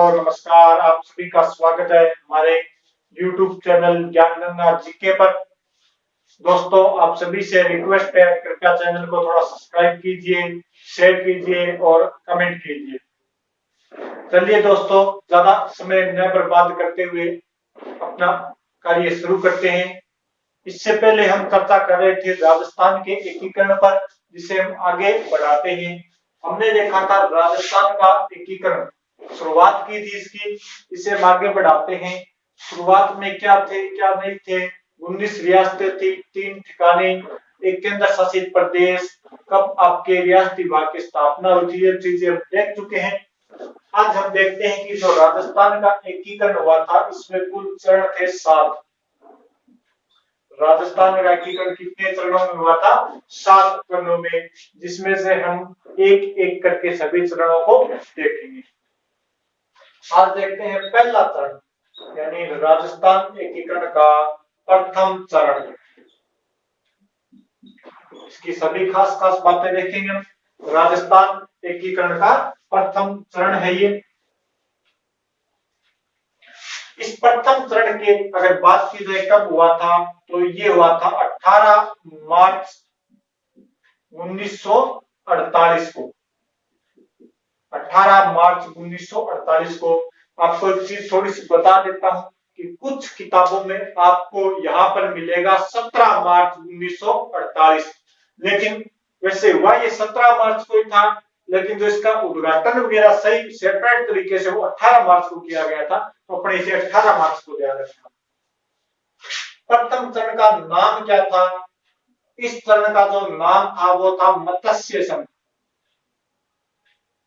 नमस्कार, आप सभी का स्वागत है हमारे YouTube चैनल ज्ञान गंगा जीके पर। दोस्तों, आप सभी से रिक्वेस्ट है, कृपया चैनल को थोड़ा सब्सक्राइब कीजिए, शेयर कीजिए और कमेंट कीजिए। चलिए दोस्तों, ज्यादा समय न बर्बाद करते हुए अपना कार्य शुरू करते हैं। इससे पहले हम चर्चा कर रहे थे राजस्थान के एकीकरण पर, जिसे हम आगे बढ़ाते हैं। हमने देखा था राजस्थान का एकीकरण, शुरुआत की थी इसकी, इसे हम आगे बढ़ाते हैं। शुरुआत में क्या थे क्या नहीं थे, 19 रियासतें थी, 3 ठिकाने, एक केंद्र शासित प्रदेश, कब आपके रियासती भाग की स्थापना हुई थी, ये चीजें हम देख चुके हैं। आज हम देखते हैं कि जो राजस्थान का एकीकरण हुआ था, इसमें कुल चरण थे 7। राजस्थान का एकीकरण कितने चरणों में हुआ था? 7 चरणों में, जिसमें से हम एक एक करके सभी चरणों को देखेंगे। आज देखते हैं पहला चरण, यानी राजस्थान एकीकरण का प्रथम चरण। इसकी सभी खास खास बातें देखेंगे हम। राजस्थान एकीकरण का प्रथम चरण है ये। इस प्रथम चरण के अगर बात की जाए कब हुआ था, तो ये हुआ था 18 मार्च 1948 को। 18 मार्च 1948 को। आपको एक चीज थोड़ी सी बता देता हूं कि कुछ किताबों में आपको यहां पर मिलेगा 17 मार्च 1948, लेकिन वैसे हुआ ये 17 मार्च को ही था, लेकिन जो इसका उद्घाटन वगैरह सही सेपरेट तरीके से वो 18 मार्च को किया गया था, तो अपने इसे 18 मार्च को ध्यान रखना। प्रथम चरण का नाम क्या था? इस चरण का जो नाम था वो था मत्स्य संघ।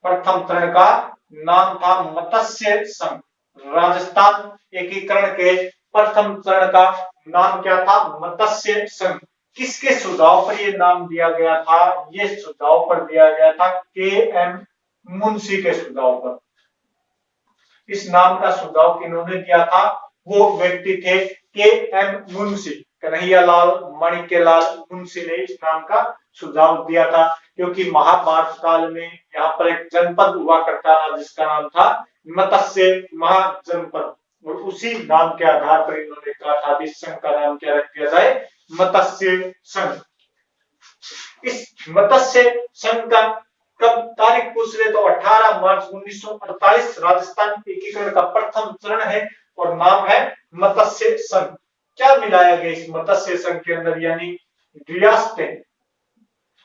प्रथम चरण का नाम था मत्स्य संघ। राजस्थान एकीकरण के प्रथम चरण का नाम क्या था? मत्स्य संघ। किसके सुझाव पर यह नाम दिया गया था? यह सुझाव पर दिया गया था के.एम. मुंशी के सुझाव पर। इस नाम का सुझाव किन्होंने दिया था? वो व्यक्ति थे के.एम. मुंशी, कन्हैयालाल माणिक्यलाल मुंशी ने इस नाम का सुझाव दिया था, क्योंकि महाभारत काल में यहाँ पर एक जनपद हुआ करता था जिसका नाम था मत्स्य महाजनपद, और उसी नाम के आधार पर इन्होंने कहा था इस संघ का नाम क्या रख दिया जाए? मत्स्य संघ। इस मत्स्य संघ का कब तारीख पूछ रहे तो 18 मार्च 1948 राजस्थान एकीकरण का प्रथम चरण है और नाम है मत्स्य संघ। क्या मिलाया गया इस मत्स्य संघ के अंदर, यानी रियासतें?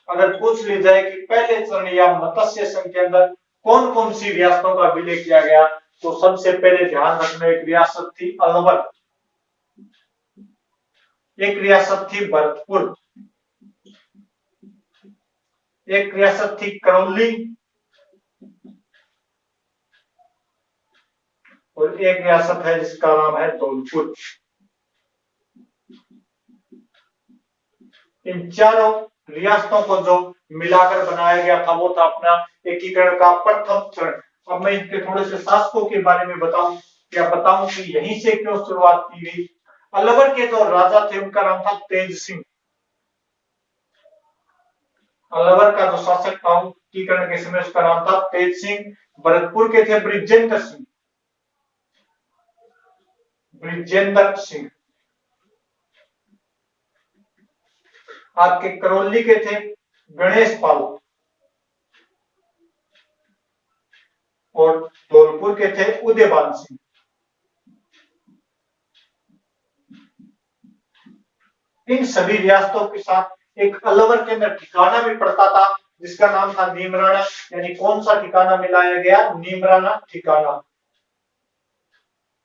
अगर पूछ ली जाए कि पहले चरण या मत्स्य संघ के अंदर कौन कौन सी रियासतों का विलय किया गया, तो सबसे पहले ध्यान रखना, एक रियासत थी अलवर, एक रियासत थी भरतपुर, एक रियासत थी करौली, और एक रियासत है जिसका नाम है धौलपुर। इन चारों रियासतों को जो मिलाकर बनाया गया था वो था अपना एकीकरण का प्रथम चरण। अब मैं इनके थोड़े से शासकों के बारे में बताऊं कि यहीं से क्यों शुरुआत की गई। अलवर के जो राजा थे उनका नाम था तेज सिंह। अलवर का जो शासक था एकीकरण के समय उसका नाम था तेज सिंह। भरतपुर के थे ब्रिजेंद्र सिंह। आपके करौली के थे गणेश पाल, और धौलपुर के थे उदयबान सिंह। इन सभी रियासतों के साथ एक अलवर के अंदर ठिकाना भी पड़ता था जिसका नाम था नीमराना। यानी कौन सा ठिकाना मिलाया गया? नीमराना ठिकाना।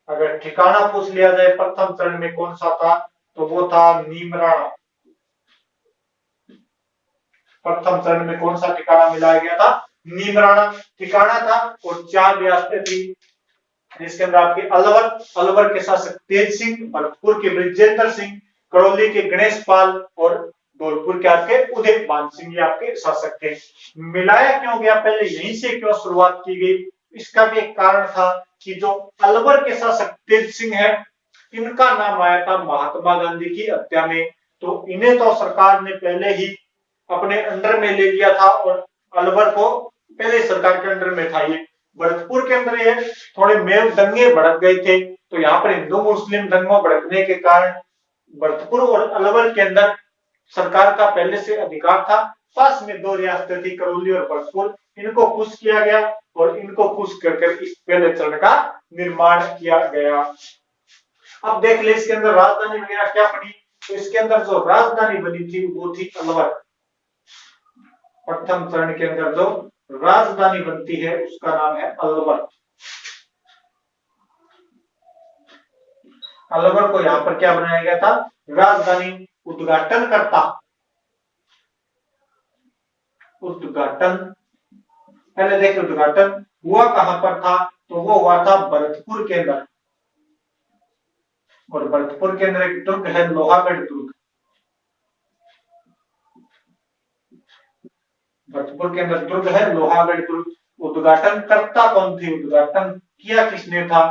अगर ठिकाना पूछ लिया जाए प्रथम चरण में कौन सा था, तो वो था नीमराना। प्रथम चरण में कौन सा ठिकाना मिलाया गया था? नीमराना ठिकाना था। और 4 रियासतें थी जिसके अंदर आपके अलवर के शासक तेज सिंह, भरतपुर के ब्रिजेंद्र सिंह, करौली के गणेश पाल और धौलपुर के आपके उदयबान सिंह, ये आपके शासक थे। मिलाया क्यों गया? पहले यहीं से क्यों शुरुआत की गई? इसका भी एक कारण था कि जो अलवर के शासक तेज सिंह है, इनका नाम आया था महात्मा गांधी की हत्या में, तो इन्हें तो सरकार ने पहले ही अपने अंडर में ले लिया था, और अलवर को पहले सरकार के अंडर में था ये, भरतपुर के अंदर ये थोड़े मेल दंगे भड़क गए थे, तो यहाँ पर हिंदू मुस्लिम दंगों भड़कने के कारण भरतपुर और अलवर के अंदर सरकार का पहले से अधिकार था। पास में दो रियासतें थी, करौली और भरतपुर, इनको खुश किया गया और इनको खुश कर इस पहले चरण का निर्माण किया गया। अब देख ले इसके अंदर राजधानी वगैरह क्या बनी, तो इसके अंदर जो राजधानी बनी थी वो थी अलवर। प्रथम चरण के अंदर जो राजधानी बनती है उसका नाम है अलवर। अलवर को यहां पर क्या बनाया गया था, राजधानी। उद्घाटन करता, उद्घाटन पहले देखिए उद्घाटन हुआ कहां पर था, तो वो हुआ था भरतपुर के अंदर। और भरतपुर के अंदर एक दुर्ग है लोहागढ़ दुर्ग। भरतपुर के अंदर दुर्ग है लोहागढ़ दुर्ग। उद्घाटन करता कौन थी, उद्घाटन किया किसने था,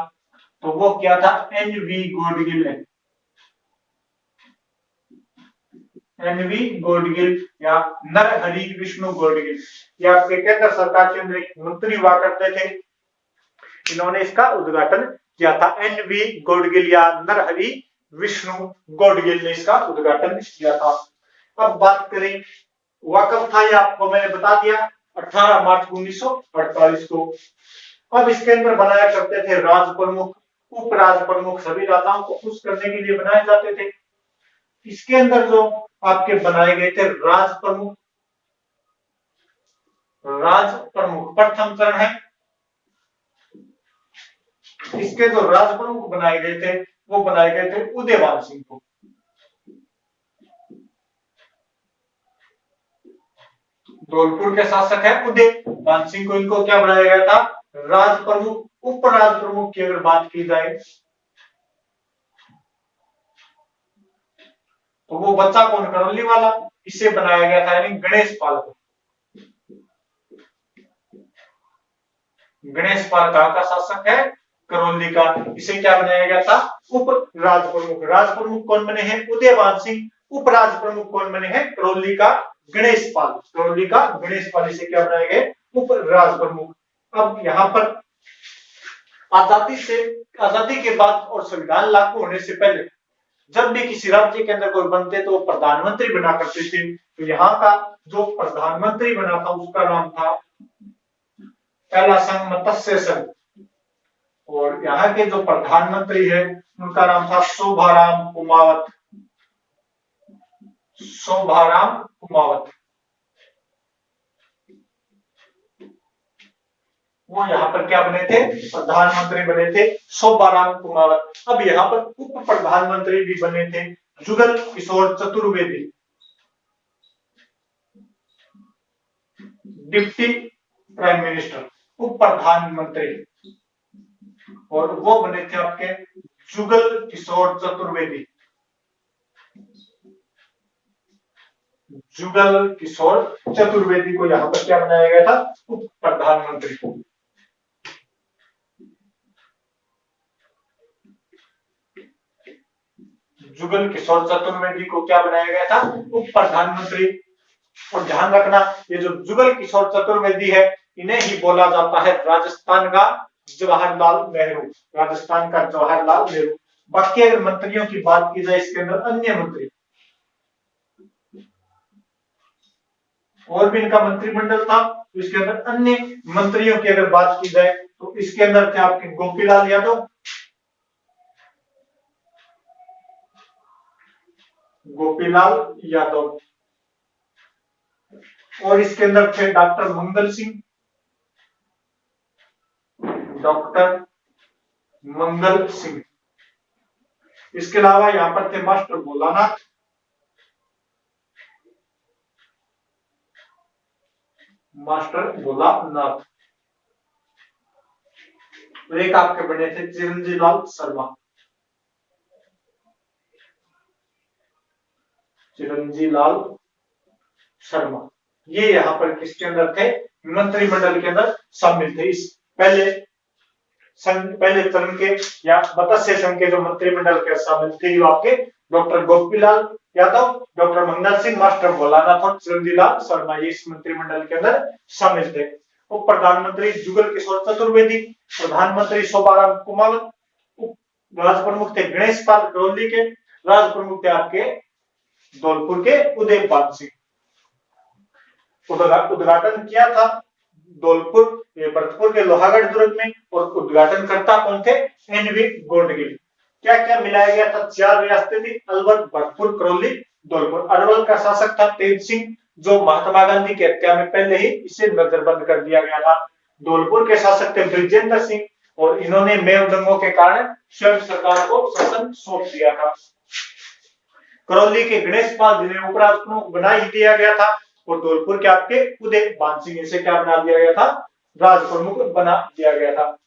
तो वो क्या था, एन.वी. गॉडगिल ने। एन.वी. गॉडगिल या नरहरि विष्णु गॉडगिल, ये आपके केंद्र सरकार के अंदर एक मंत्री हुआ करते थे, इन्होंने इसका उद्घाटन किया था। एन.वी. गॉडगिल या नरहरि विष्णु गॉडगिल ने इसका उद्घाटन किया था। अब बात करें हुआ कब था, ये आपको मैंने बता दिया 18 मार्च 1948 को। अब इसके अंदर बनाया करते थे राज प्रमुख, उप राज प्रमुख, सभी राजाओं को खुश करने के लिए बनाए जाते थे। इसके अंदर जो आपके बनाए गए थे राज प्रमुख, राज प्रमुख प्रथम चरण है। इसके जो राज प्रमुख बनाए गए थे वो बनाए गए थे उदयवान सिंह को। धौलपुर के शासक है उदयवान सिंह को, इनको क्या बनाया गया था, राज प्रमुख। उप राज प्रमुख की अगर बात की जाए तो वो बच्चा कौन, करौली वाला, इसे बनाया गया था, यानी गणेश पाल को। गणेश पाल कहां का शासक है, करौली का। इसे क्या बनाया गया था, उप राज प्रमुख। राज प्रमुख कौन बने हैं, उदयवान सिंह। उप राज प्रमुख कौन बने हैं, करौली का गणेश पाल। करौली का गणेश पाल, इसे क्या बनाए गए, उप राज प्रमुख। अब यहां पर आजादी के बाद और संविधान लागू होने से पहले जब भी किसी राज्य के अंदर कोई बनते तो वो प्रधानमंत्री बना करते थे। तो यहाँ का जो प्रधानमंत्री बना था उसका नाम था पहला संघ मत्स्य संघ, और यहाँ के जो प्रधानमंत्री है उनका नाम था शोभाराम कुमावत। शोभाराम कुमावत, वो यहाँ पर क्या बने थे, प्रधानमंत्री बने थे, शोभाराम कुमावत। अब यहाँ पर उप प्रधानमंत्री भी बने थे Jugal Kishore Chaturvedi, deputy prime minister, उप प्रधानमंत्री, और वो बने थे आपके जुगल किशोर चतुर्वेदी। जुगल किशोर चतुर्वेदी को यहाँ पर क्या बनाया गया था, उप प्रधानमंत्री। जुगल किशोर चतुर्वेदी को क्या बनाया गया था, उप प्रधानमंत्री। और ध्यान रखना ये जो जुगल किशोर चतुर्वेदी है इन्हें ही बोला जाता है राजस्थान का जवाहरलाल नेहरू। राजस्थान का जवाहरलाल नेहरू। बाकी अगर मंत्रियों की बात की जाए इसके अंदर अन्य मंत्री और भी इनका मंत्रिमंडल था, तो इसके अंदर अन्य मंत्रियों की अगर बात की जाए तो इसके अंदर थे आपके गोपीलाल यादव, गोपीलाल यादव, और इसके अंदर थे डॉक्टर मंगल सिंह, डॉक्टर मंगल सिंह। इसके अलावा यहां पर थे मास्टर भोलानाथ, मास्टर भोलानाथ, और एक आपके बने थे चिरंजीव लाल शर्मा, चिरंजीव लाल शर्मा। ये यहाँ पर किसके अंदर थे, मंत्रिमंडल के अंदर शामिल थे। इस पहले चरण के या मत्स्य संघ के जो मंत्रिमंडल के शामिल थे वो आपके doctor Gopilal Yadav, doctor Mangal Singh, master Bholanath और चिरंजीव लाल शर्मा, ये इस मंत्रिमंडल के अंदर शामिल थे। उप प्रधानमंत्री जुगल किशोर चतुर्वेदी, प्रधानमंत्री शोभाराम कुमावत, उप राज प्रमुख थे गणेश पाल करौली के, राज प्रमुख थे आपके धौलपुर के उदय पाल सिंह। उद्घाटन किया था धौलपुर भरतपुर के लोहागढ़ दुर्ग में, और उद्घाटनकर्ता कौन थे? एनवी गोडगिल। क्या क्या मिलाया गया था? 4 रियासतें थी, अलवर, भरतपुर, करौली, धौलपुर। अरवल का शासक था तेज सिंह, जो महात्मा गांधी की हत्या में पहले ही इसे नजरबंद कर दिया गया था। धौलपुर के शासक थे ब्रिजेंद्र सिंह, और इन्होंने मेव दंगों के कारण स्वयं सरकार को शासन सौंप दिया था। करौली के गणेश पाल, जिन्हें उपराष्ट्र प्रमुख बना ही दिया गया था, और धौलपुर के आपके उदय पाल सिंह, इसे क्या बना दिया गया था? राज प्रमुख बना दिया गया था।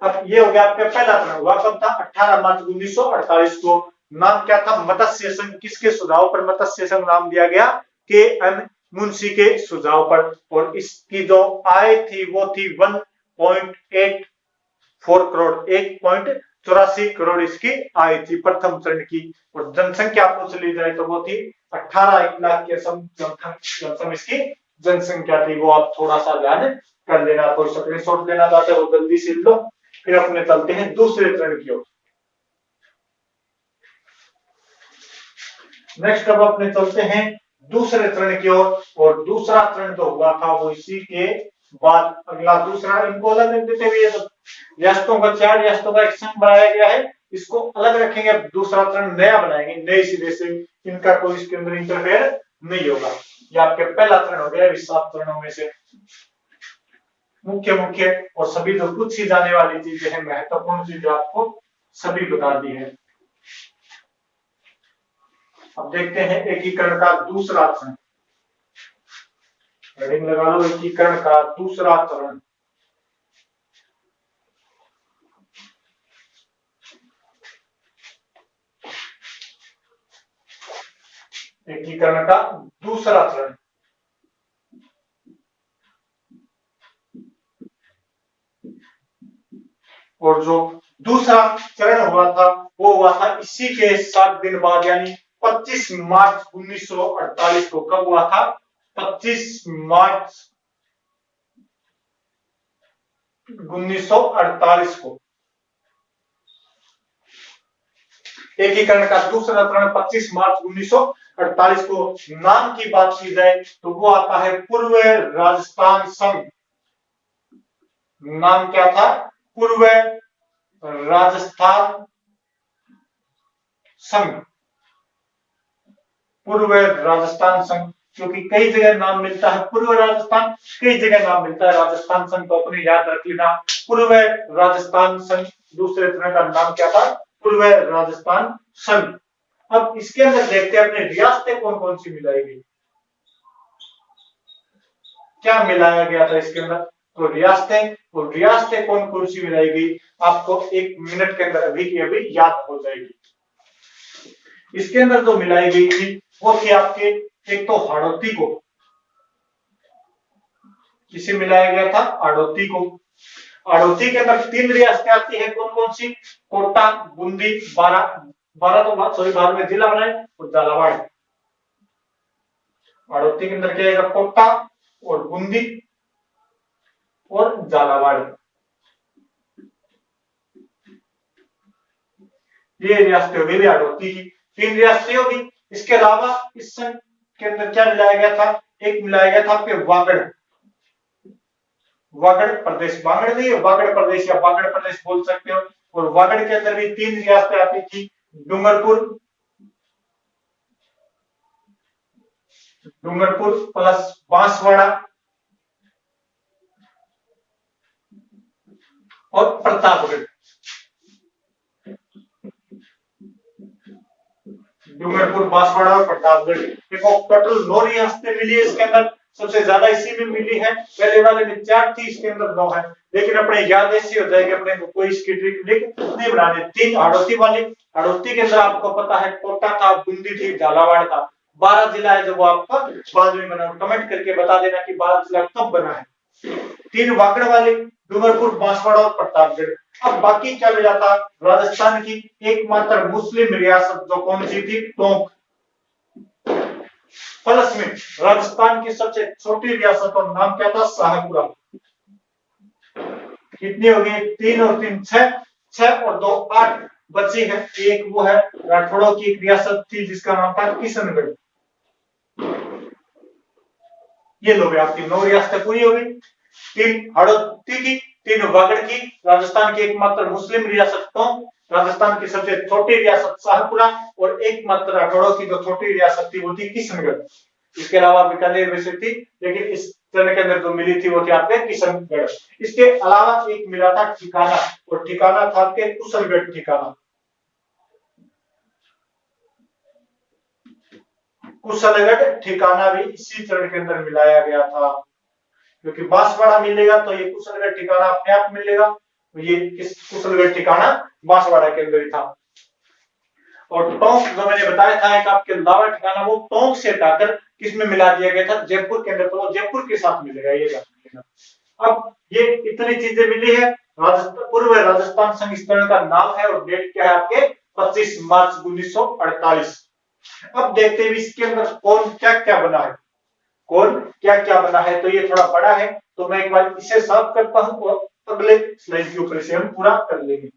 अब ये हो गया आपका पहला चरण। हुआ कब था? 18 मार्च 1948 को। नाम क्या था? मत्स्य संघ। किसके सुझाव पर मत्स्य संघ नाम दिया गया? के एन मुंशी के सुझाव पर। और इसकी जो आय थी वो थी 1.84 करोड़, 1.84 करोड़ इसकी आय थी प्रथम चरण की। और जनसंख्या पूछ ली जाए तो वो थी 18 लाख के समथिंग इसकी जनसंख्या थी। वो आप थोड़ा सा ध्यान कर लेना, कोई स्क्रीनशॉट लेना चाहते हो जल्दी से लो। फिर अपने चलते हैं दूसरे चरण की ओर। नेक्स्ट अब अपने चलते हैं दूसरे चरण की ओर। और दूसरा चरण जो हुआ था वो इसी के बाद अगला दूसरा, इनको अलग रख देते हुए रियासतों का 4 रियासतों का एक संघ बनाया गया है, इसको अलग रखेंगे। दूसरा चरण नया बनाएंगे, नए सिरे से, इनका कोई इसके अंदर इंटरफेयर नहीं होगा। ये आपके पहला चरण हो गया 7 चरणों में से। मुख्य और सभी जो कुछ ही जाने वाली चीजें हैं, महत्वपूर्ण चीजें आपको सभी बता दी है। अब देखते हैं एकीकरण का दूसरा चरण। हेडिंग लगा लो, एकीकरण का दूसरा चरण। एकीकरण का दूसरा चरण। और जो दूसरा चरण हुआ था वो हुआ था इसी के 7 दिन बाद, यानी 25 मार्च 1948 को। कब हुआ था? 25 मार्च 1948 को। एकीकरण का दूसरा चरण 25 मार्च 1948 को। नाम की बात की जाए तो वो आता है पूर्व राजस्थान संघ। नाम क्या था? पूर्व राजस्थान संघ। पूर्व राजस्थान संघ, क्योंकि कई जगह नाम मिलता है पूर्व राजस्थान, कई जगह नाम मिलता है राजस्थान संघ, तो अपने याद रख लेना पूर्व राजस्थान संघ। दूसरे तरह का नाम क्या था? पूर्व राजस्थान संघ। अब इसके अंदर देखते हैं अपने रियासतें कौन कौन सी मिलाई गई, क्या मिलाया गया था इसके अंदर। तो रियासतें कौन कौन सी मिलाई गई आपको 1 मिनट के अंदर अभी की अभी याद हो जाएगी। इसके अंदर जो मिलाई गई थी वो थी आपके, एक तो हाड़ौती को। किसे मिलाया गया था? हाड़ौती को। हाड़ौती के अंदर 3 रियासतें आती है, कौन कौन सी? कोटा, बूंदी, 12 में जिला बनाए, और झालावाड़। हाड़ौती के अंदर क्या आएगा? कोटा और बूंदी और झालावाड़। ये रियासतें हो गई हाड़ौती की, 3 रियासतें होगी। इसके अलावा इस संघ के अंदर क्या मिलाया गया था? एक मिलाया गया था आपके वागड़ प्रदेश। वागड़ नहीं है, वागड़ प्रदेश या वागड़ प्रदेश बोल सकते हो। और वागड़ के अंदर भी 3 रियासतें आती थी, डूंगरपुर प्लस बांसवाड़ा और प्रतापगढ़। डूंगरपुर, बांसवाड़ा और प्रतापगढ़। देखो टोटल 9 रियासतें मिली है इसके अंदर, सबसे ज्यादा इसी में मिली है। पहले वाले में 4 थी, इसके अंदर 9 है। लेकिन अपने याद ऐसी हो जाएगी, अपने को कोई इसकी ट्रिक नहीं बनानी। 3 हाड़ौती वाली, हाड़ौती के अंदर आपको पता है कोटा था, बूंदी थी, झालावाड़ था। 12 जिला है जो वो आपका बाद में बना। कमेंट करके बता देना कि 12 जिला कब बना है। 3 वागड़ वाले, डूंगरपुर, बांसवाड़ा और प्रतापगढ़। अब बाकी क्या मिला था? राजस्थान की एकमात्र मुस्लिम रियासत जो कौन सी थी? टोंक। प्लस में राजस्थान की सबसे छोटी रियासत का नाम क्या था? शाहपुरा। कितनी हो गई? 3 और 3 6, 6 और 2 8 बची है। एक वो है राठौड़ों की एक रियासत थी जिसका नाम था किशनगढ़। ये लो गए आपकी 9 रियासतें पूरी हो गई। 3 हड़ौती की, 3 वागड़ की, राजस्थान की एकमात्र मुस्लिम रियासत टोंक, राजस्थान की सबसे छोटी रियासत शाहपुरा और एकमात्र राठौड़ों की जो छोटी रियासत थी वो थी किशनगढ़। इसके अलावा बीकानेर में से थी, लेकिन इस चरण के अंदर जो मिली थी वो थी आपके किशनगढ़। इसके अलावा एक मिला था ठिकाना, और ठिकाना था आपके कुशलगढ़ ठिकाना। कुशलगढ़ ठिकाना भी इसी चरण के अंदर मिलाया गया था, क्योंकि बांसवाड़ा मिलेगा तो ये कुशलगढ़ ठिकाना अपने आप मिलेगा। ये कुशलगढ़ ठिकाना बांसवाड़ा के अंदर ही था। और टोंक जो मैंने बताया था एक आपके लावा ठिकाना, वो टोंक से हटाकर किसमें मिला दिया गया था? जयपुर के अंदर, तो वो जयपुर के साथ मिलेगा। ये अब ये इतनी चीजें मिली है। राजस्थान पूर्व राजस्थान संघ का नाम है और डेट क्या है आपके? 25 मार्च 1948। अब देखते हैं इसके अंदर कौन क्या क्या बना है, कौन क्या क्या बना है। तो ये थोड़ा बड़ा है, तो मैं एक बार इसे साफ करता हूं और अगले स्लाइड के ऊपर इसे हम पूरा कर लेंगे।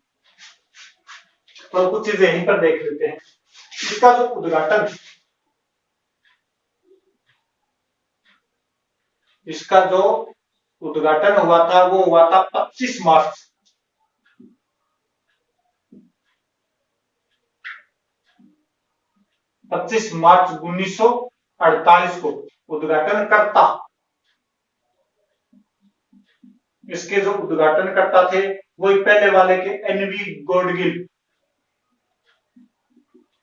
तो कुछ चीजें यहीं पर देख लेते हैं। इसका जो उद्घाटन, इसका जो उद्घाटन हुआ था वो हुआ था 25 मार्च 1948 को उद्घाटन करता। इसके जो उद्घाटन करता थे वही पहले वाले के एनवी गौडगिल,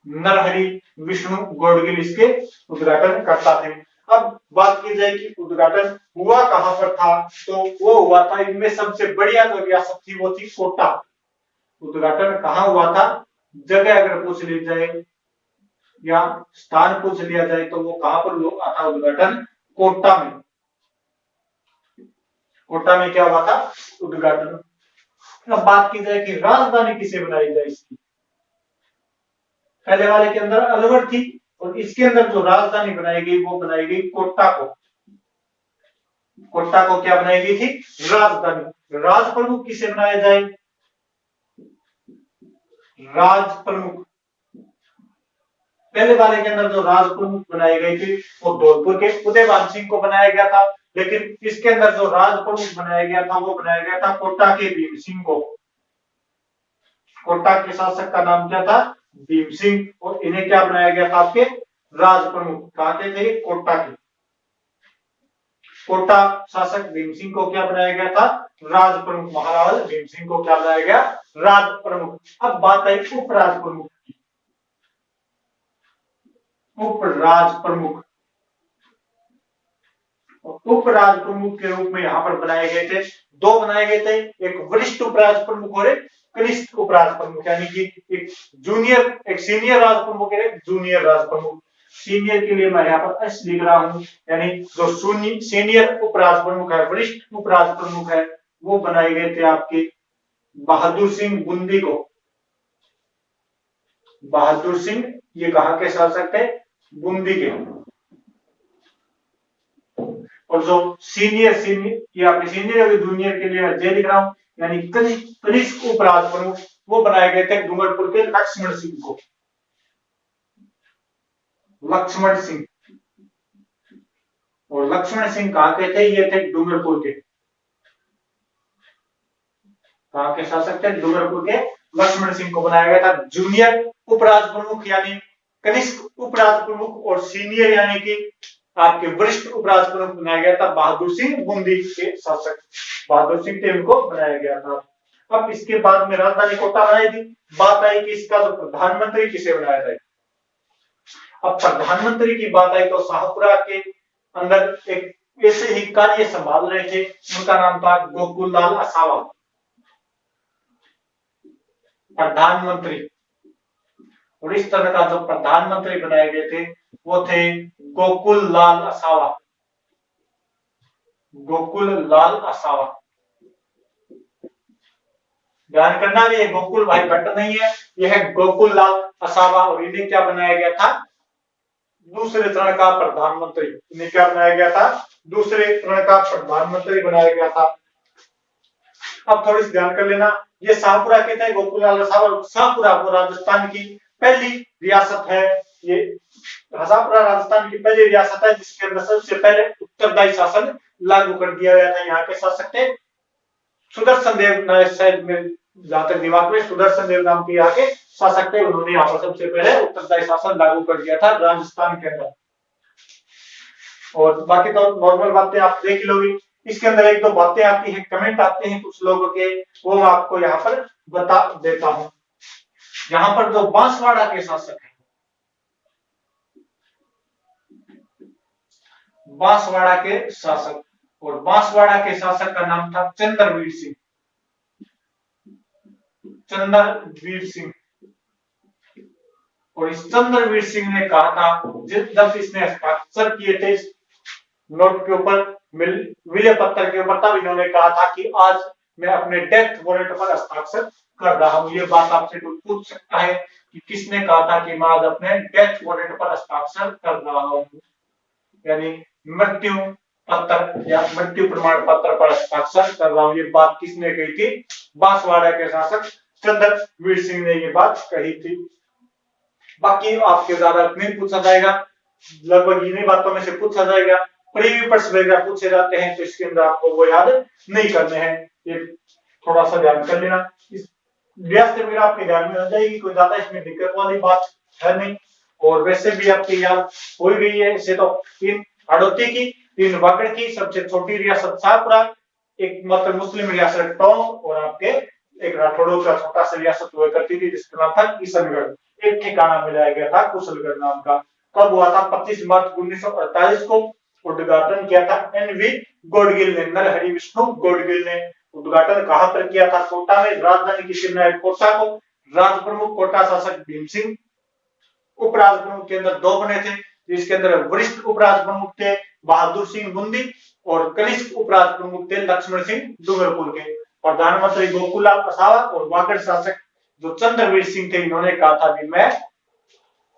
नरहरि विष्णु गौडगिल इसके उद्घाटन करता थे। अब बात की जाए कि उद्घाटन हुआ कहां पर था, तो वो हुआ था इनमें सबसे बढ़िया जो रियासत थी वो थी कोटा। उद्घाटन कहां हुआ था? जगह अगर पूछ ली जाए या स्थान पूछ लिया जाए तो वो कहां पर हुआ था उद्घाटन? कोटा में। कोटा में क्या हुआ था? उद्घाटन। अब बात की जाए कि राजधानी किसे बनाई जाए इसकी, पहले वाले के अंदर अलवर थी और इसके अंदर जो राजधानी बनाई गई वो बनाई गई कोटा को। कोटा को क्या बनाई गई थी? राजधानी। राज प्रमुख किसे बनाया जाए? राज प्रमुख, पहले वाले के अंदर जो राज प्रमुख बनाई गई थी वो धौलपुर के उदयभान सिंह को बनाया गया था, लेकिन इसके अंदर जो राज प्रमुख बनाया गया था वो बनाया गया था कोटा के भीम सिंह को। कोटा के शासक का नाम क्या था? भीम सिंह। और इन्हें क्या बनाया गया था आपके? राज प्रमुख। कहां के थे? कोटा के। कोटा शासक भीम सिंह को क्या बनाया गया था? राज प्रमुख। महाराज भीम सिंह को क्या बनाया गया? राज प्रमुख। अब बात आई उपराज प्रमुख की। उपराज प्रमुख, उपराज प्रमुख के रूप में यहां पर बनाए गए थे, दो बनाए गए थे, एक वरिष्ठ उपराज प्रमुख और एक कनिष्ठ उपराज प्रमुख, यानी कि एक जूनियर, एक सीनियर राज प्रमुख और एक जूनियर राज प्रमुख। सीनियर के लिए मैं यहाँ पर एस लिख रहा हूं, यानी जो सीनियर उपराज प्रमुख है, वरिष्ठ उपराज प्रमुख है, वो बनाए गए थे आपके बहादुर सिंह बूंदी को। बहादुर सिंह ये कहां के शासक थे? बूंदी के। और जो सीनियर ये आपके सीनियर और जूनियर के लिए मैं जे लिख रहा हूं, यानी कनिष्ठ उपराज प्रमुख, वो बनाए गए थे डूंगरपुर के लक्ष्मण सिंह को। लक्ष्मण सिंह, और लक्ष्मण सिंह कहां के थे? ये थे डूंगरपुर के। कहां के शासक थे? डूंगरपुर के लक्ष्मण सिंह को बनाया गया था जूनियर उपराज प्रमुख, यानी कनिष्ठ उपराज प्रमुख, और सीनियर यानी कि आपके वरिष्ठ उपराज प्रमुख बनाया गया था बहादुर सिंह बूंदी के शासक। बहादुर सिंह थे उनको बनाया गया था। अब इसके बाद में राजधानी कोटा बनाई थी। बात आई कि इसका जो प्रधानमंत्री किसे बनाया जाए। अब प्रधानमंत्री की बात आई तो शाहपुरा के अंदर एक ऐसे ही कार्य संभाल रहे थे, उनका नाम था गोकुल लाल असावा। प्रधानमंत्री, और इस तरह का जो प्रधानमंत्री बनाए गए थे वो थे गोकुल लाल असावा। गोकुल लाल असावा, ध्यान करना भी, ये गोकुल भाई भट्ट नहीं है, यह है गोकुल लाल असावा। और इन्हें क्या बनाया गया था? दूसरे चरण का प्रधानमंत्री। इन्हें क्या बनाया गया था? दूसरे चरण का प्रधानमंत्री बनाया गया था। अब थोड़ी सी ध्यान कर लेना, ये शाहपुरा कहते हैं गोकुललाल शाहपुरा वो राजस्थान की पहली रियासत है। ये शाहपुरा राजस्थान की पहली रियासत है जिसके अंदर सबसे पहले उत्तरदायी शासन लागू कर दिया गया था। यहाँ के शासक थे सुदर्शन देव, शायद में जहां तक दिमाग में सुदर्शन देव नाम के यहाँ के शासक थे। उन्होंने यहाँ पर सबसे पहले उत्तरदायी शासन लागू कर दिया था राजस्थान के अंदर। और बाकी तो नॉर्मल बातें आप देख लोगे। इसके अंदर एक दो बातें आती हैं, कमेंट आते हैं कुछ लोगों के, वो मैं आपको यहाँ पर बता देता हूं। यहाँ पर जो बांसवाड़ा के शासक हैं, बांसवाड़ा के शासक, और बांसवाड़ा के शासक का नाम था चंद्रवीर सिंह। चंद्रवीर सिंह। और इस चंद्रवीर सिंह ने कहा था, जब इसने हस्ताक्षर किए थे नोट के ऊपर, विजय पत्र के ऊपर, तब इन्होंने कहा था कि आज मैं अपने डेथ वारंट पर हस्ताक्षर कर रहा हूं। ये बात आपसे कोई पूछ सकता है कि किसने कहा था कि मैं आज अपने डेथ वारंट पर हस्ताक्षर कर रहा हूं, यानी मृत्यु पत्र या मृत्यु प्रमाण पत्र पर हस्ताक्षर कर रहा हूं। ये बात किसने कही थी? बांसवाड़ा के शासक चंद्रवीर सिंह ने ये बात कही थी। बाकी आपके ज्यादा नहीं पूछा जाएगा, लगभग इन्हीं बातों में से पूछा जाएगा। प्रीवियस वगैरह पूछे जाते हैं तो इसके अंदर आपको वो याद नहीं करने हैं, ये थोड़ा सा ध्यान कर लेना। इस रियासत वगैरह आपके ध्यान में आ जाएगी, कोई ज्यादा इसमें दिक्कत वाली बात है नहीं। और वैसे भी आपकी याद हो गई है। इसे तो 3 हाड़ौती की, 3 वागड़ की, सबसे छोटी रियासत शाहपुरा, एक मात्र मुस्लिम रियासत टोंक, और आपके एक राठौड़ों का छोटा सा रियासत हुआ करती थी जिसका नाम था किशनगढ़। एक ठिकाना मिलाया गया था कुशलगढ़ नाम का। कब हुआ था? 25 मार्च 1948 को उद्घाटन किया था एनवी गोडगिल ने, नरहरि विष्णु गोडगिल ने। उद्घाटन कहां पर किया था? कोटा में। राजधानी की शिवनायक कोटा को। राज प्रमुख कोटा शासक भीम सिंह। उपराज प्रमुख के अंदर 2 बने थे, जिसके अंदर वरिष्ठ उपराज प्रमुख थे बहादुर सिंह बुंदी, और कनिष्ठ उपराज प्रमुख थे लक्ष्मण सिंह डूंगरपुर के। प्रधानमंत्री गोकुललाल असावा और वागड़ शासक जो चंद्रवीर सिंह थे, इन्होंने कहा था कि मैं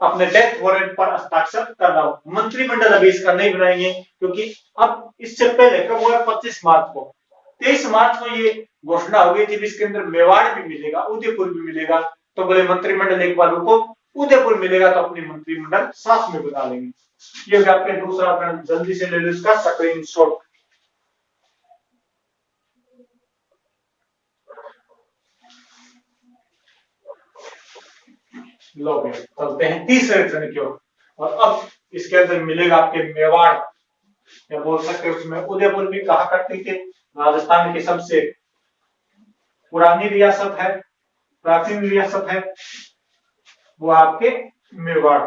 अपने डेथ वारंट पर हस्ताक्षर कर रहा हूं। मंत्रिमंडल अभी इसका नहीं बनाएंगे, क्योंकि अब इससे पहले कब हुआ? 25 मार्च को। 23 मार्च को ये घोषणा हो गई थी, इसके अंदर मेवाड़ भी मिलेगा, उदयपुर भी मिलेगा। तो बोले मंत्रिमंडल एक बार रुको, उदयपुर मिलेगा तो अपनी मंत्रिमंडल साथ में बना लेंगे। ये आपके दूसरा प्रश्न, जल्दी से ले लो इसका स्क्रीनशॉट। लो चलते हैं तीसरे चरण की ओर। और अब इसके अंदर मिलेगा आपके मेवाड़, या बोल सकते हैं उसमें उदयपुर भी कहा करते थे। राजस्थान की सबसे पुरानी रियासत है, प्राचीन रियासत है, वो आपके मेवाड़।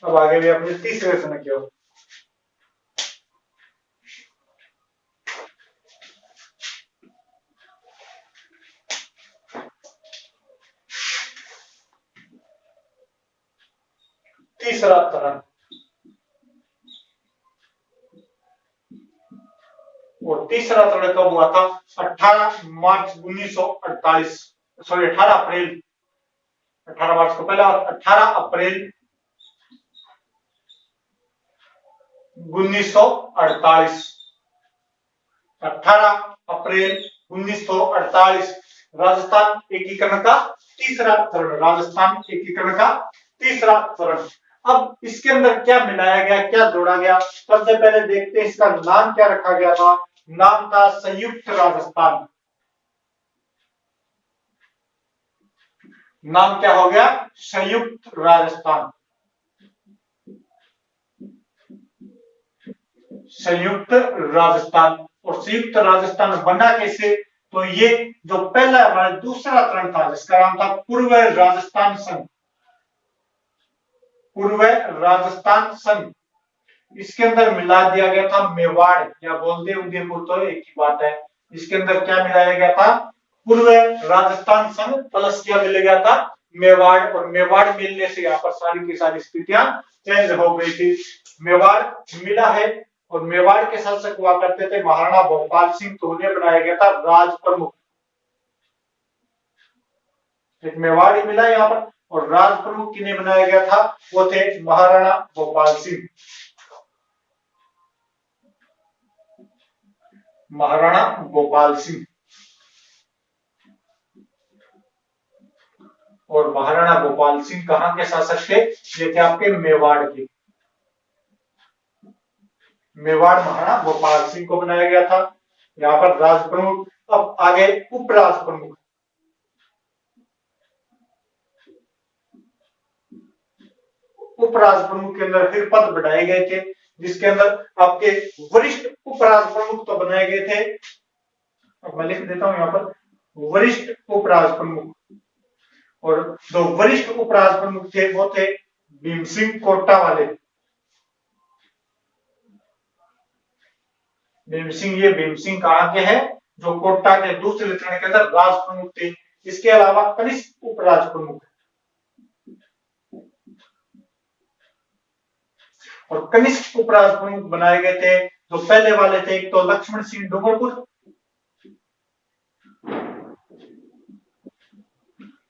अब आगे भी अपने तीसरे प्रश्न की ओर। तीसरा चरण, और तीसरा चरण कब हुआ था? 18 मार्च 1948, सॉरी 18 अप्रैल, 18 मार्च को पहला, 18 अप्रैल 1948। 18 अप्रैल 1948 राजस्थान एकीकरण का तीसरा चरण, राजस्थान एकीकरण का तीसरा चरण। अब इसके अंदर क्या मिलाया गया, क्या जोड़ा गया? सबसे पहले देखते हैं इसका नाम क्या रखा गया था। नाम था संयुक्त राजस्थान। नाम क्या हो गया? संयुक्त राजस्थान। संयुक्त राजस्थान। और संयुक्त राजस्थान बना कैसे? तो ये जो पहला हमारा दूसरा चरण था जिसका नाम था पूर्व राजस्थान संघ, पूर्व राजस्थान संघ, इसके अंदर मिला दिया गया था मेवाड़, या बोल दे उदयपुर, तो एक ही बात है। इसके अंदर क्या मिलाया गया था? पूर्व राजस्थान संघ प्लस क्या मिल गया था? मेवाड़, और मेवाड़ मिलने से यहाँ पर सारी की सारी स्थितियां चेंज हो गई थी। मेवाड़ मिला है, और मेवाड़ के शासक हुआ करते थे महाराणा भोपाल सिंह, तो उन्हें बनाया गया था राज प्रमुख। एक मेवाड़ ही मिला यहाँ पर, और राज प्रमुख किन्हें बनाया गया था, वो थे महाराणा भोपाल सिंह। महाराणा गोपाल सिंह, और महाराणा गोपाल सिंह कहां के शासक थे, ये थे आपके मेवाड़ के। मेवाड़ महाराणा गोपाल सिंह को बनाया गया था। यहाँ पर राज प्रमुख। अब आगे उपराज प्रमुख। उपराज प्रमुख के अंदर फिर पद बढ़ाए गए थे, जिसके अंदर आपके वरिष्ठ उपराज प्रमुख तो बनाए गए थे। अब मैं लिख देता हूं यहाँ पर वरिष्ठ उपराज प्रमुख, और जो वरिष्ठ उपराज प्रमुख थे वो थे भीम सिंह कोटा वाले। भीम सिंह, ये भीम सिंह कहां के हैं, जो कोटा के दूसरे चरण के अंदर राज प्रमुख थे। इसके अलावा कनिष्ठ उपराज प्रमुख, और कनिष्ठ उपराज प्रमुख बनाए गए थे जो पहले वाले थे, एक तो लक्ष्मण सिंह डूंगरपुर।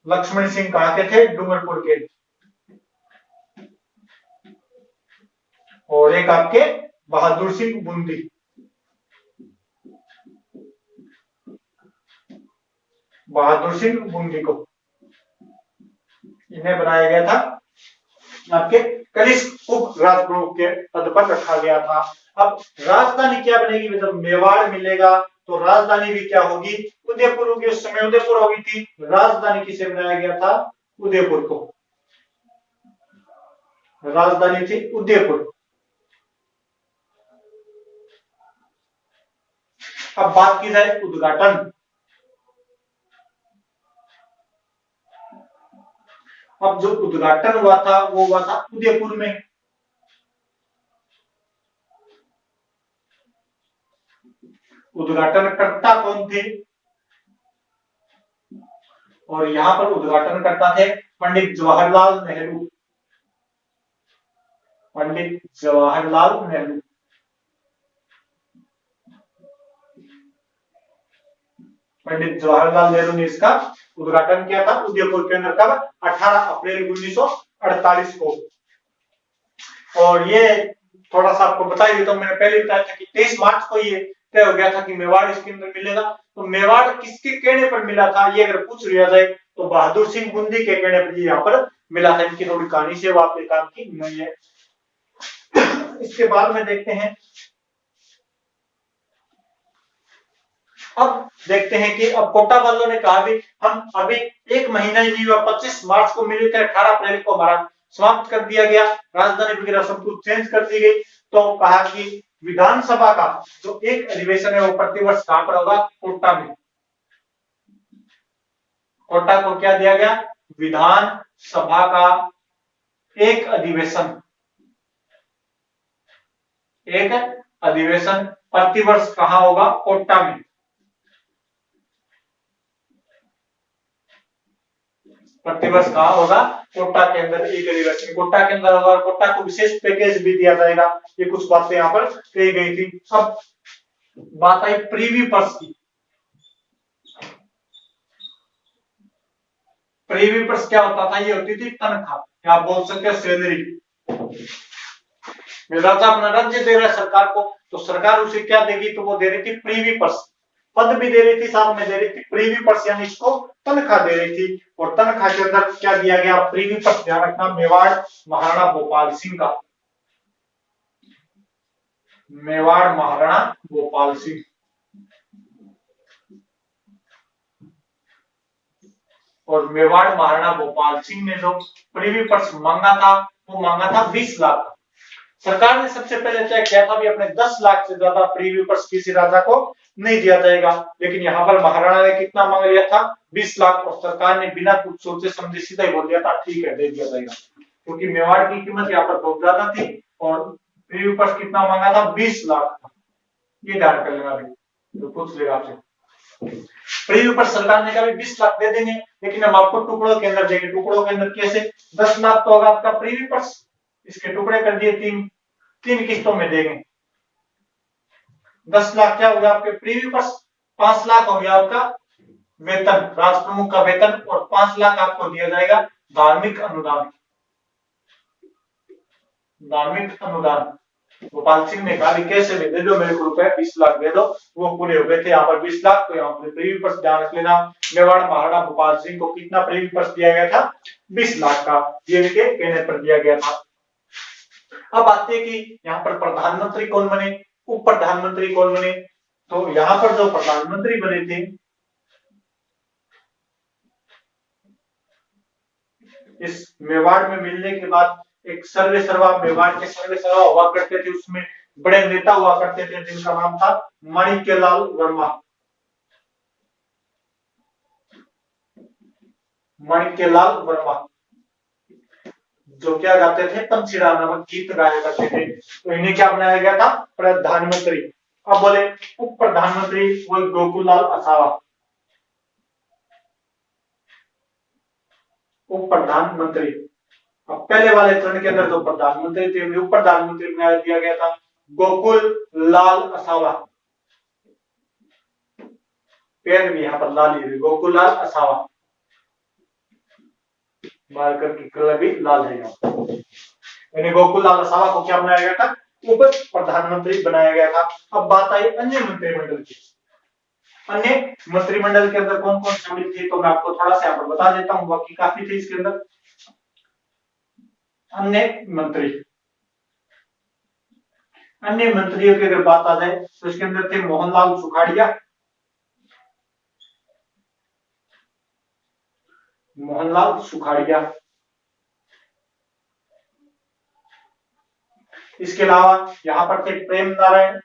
लक्ष्मण सिंह कहां के थे, डूंगरपुर के। और एक आपके बहादुर सिंह बूंदी। बहादुर सिंह बूंदी को इन्हें बनाया गया था आपके कनिष्ठ उप राज प्रमुख के पद पर रखा गया था। अब राजधानी क्या बनेगी, जब मेवाड़ मिलेगा तो राजधानी भी क्या होगी, उदयपुर होगी। उस समय उदयपुर होगी थी। राजधानी किसे बनाया गया था, उदयपुर को। राजधानी थी उदयपुर। अब बात की जाए उद्घाटन। अब जो उद्घाटन हुआ था वो हुआ था उदयपुर में। उद्घाटनकर्ता कौन थे, और यहां पर उद्घाटनकर्ता थे पंडित जवाहरलाल नेहरू। पंडित जवाहरलाल नेहरू। पंडित जवाहरलाल नेहरू ने इसका उद्घाटन किया था उदयपुर के अंदर। कब, 18 अप्रैल 1948 को। और ये थोड़ा सा आपको बता ही देता हूं, मैंने पहले बताया था कि 23 मार्च को ये तय हो गया था कि मेवाड़ इसके अंदर मिलेगा। तो मेवाड़ किसके कहने पर मिला था, ये अगर पूछ लिया जाए तो बहादुर सिंह बूंदी के कहने पर यहाँ पर मिला था। इनकी थोड़ी कहानी से वापस काम की नहीं है। इसके बाद में देखते हैं, अब देखते हैं कि अब कोटा वालों ने कहा भी हम अभी एक महीना ही नहीं हुआ, 25 मार्च को मिले थे, 18 अप्रैल को हमारा समाप्त कर दिया गया, राजधानी वगैरह सब कुछ चेंज कर दी गई। तो कहा कि विधानसभा का जो एक अधिवेशन है वो प्रतिवर्ष कहां पर होगा, कोटा में। कोटा को क्या दिया गया, विधान सभा का एक अधिवेशन। एक अधिवेशन प्रतिवर्ष कहां होगा, कोटा में। प्रतिवर्ष कहां होगा, कोटा के अंदर एक अधिवेशन कोटा के अंदर होगा। कोटा को विशेष पैकेज भी दिया जाएगा। ये कुछ बातें यहां पर कही गई थी। अब बात आई प्रीवी पर्स की। प्रीवी पर्स क्या होता था, ये होती थी तनख्वाह, क्या आप बोल सकते हो सैलरी। राजा अपना राज्य दे रहा है सरकार को, तो सरकार उसे क्या देगी, तो वो दे रही थी प्रीवी पर्स। पद भी दे रही थी, साथ में दे रही थी प्रीवी पर्स, यानी इसको तनख्वाह दे रही थी। और तनख्वाह के अंदर क्या दिया गया, प्रीवी पर्स, ध्यान रखना, मेवाड़ महाराणा गोपाल सिंह का। मेवाड़ महाराणा गोपाल सिंह। और मेवाड़ महाराणा गोपाल सिंह ने जो प्रीवी पर्स मांगा था वो मांगा था 20 लाख। सरकार ने सबसे पहले तय किया था भी अपने 10 लाख से ज्यादा प्रीवी पर्स किसी राजा को नहीं दिया जाएगा। लेकिन यहाँ पर महाराणा ने कितना मांग लिया था, 20 लाख। और सरकार ने बिना कुछ सोचे समझे सीधा ही बोल दिया था ठीक है दे दिया जाएगा, क्योंकि मेवाड़ की कीमत यहाँ पर बहुत ज्यादा थी। और प्रीवी पर्स कितना मांगा था, 20 लाख। ये ध्यान कर लेना, तो पूछ लेगा आपसे। प्रीवी पर्स सरकार ने कहा 20 लाख दे देंगे, लेकिन हम आपको टुकड़ों के अंदर देंगे। टुकड़ों के अंदर कैसे? 10 लाख तो होगा आपका प्रीवी पर्स, इसके टुकड़े कर दिए, तीन किस्तों में देंगे। 10 लाख क्या होगा आपके प्रीवी पर्स, 5 लाख हो गया आपका वेतन, राज प्रमुख का वेतन, और 5 लाख आपको दिया जाएगा धार्मिक अनुदान। धार्मिक अनुदान गोपाल सिंह ने कहा कैसे दे दो मेरे को रुपए, 20 लाख दे दो, वो पूरे हो गए थे। यहाँ पर 20 लाख, तो यहाँ पर प्रीवी पर्स ध्यान रख लेना। मेवाड़ महाराणा गोपाल सिंह को कितना प्रीवी पर्स दिया गया था? 20 लाख का, ये इनके कहने पर दिया गया था। अब आते हैं कि यहाँ पर प्रधानमंत्री कौन बने, उप प्रधानमंत्री कौन बने। तो यहाँ पर जो प्रधानमंत्री बने थे, इस मेवाड़ में मिलने के बाद एक सर्वे सर्वा, मेवाड़ के सर्वे सर्वा हुआ करते थे, उसमें बड़े नेता हुआ करते थे जिनका नाम था माणिक्यलाल वर्मा। माणिक्यलाल वर्मा जो क्या गाते थे, पंछीड़ा नामक गीत गाया करते थे। तो इन्हें क्या बनाया गया था? प्रधानमंत्री। अब बोले उप प्रधानमंत्री, वो गोकुललाल असावा। उप प्रधानमंत्री, अब पहले वाले चरण के अंदर जो प्रधानमंत्री थे उन्हें उप प्रधानमंत्री बना दिया गया था, गोकुल लाल असावा। पेड़ भी यहाँ पर लाल ही, गोकुल लाल असावा, मार्कर की कलर भी लाल है यहाँ। गोकुल लाल असावा को क्या बनाया गया था? उप प्रधानमंत्री बनाया गया था। अब बात आई अन्य मंत्रिमंडल की। अन्य मंत्रिमंडल के अंदर कौन कौन शामिल थे, तो मैं आपको थोड़ा सा यहाँ पर बता देता हूँ, बाकी काफी थे इसके अंदर। अन्य मंत्री, अन्य मंत्रियों की अगर बात आ जाए तो इसके अंदर थे मोहनलाल सुखाड़िया, मोहनलाल सुखाड़िया। इसके अलावा यहां पर थे प्रेम नारायण,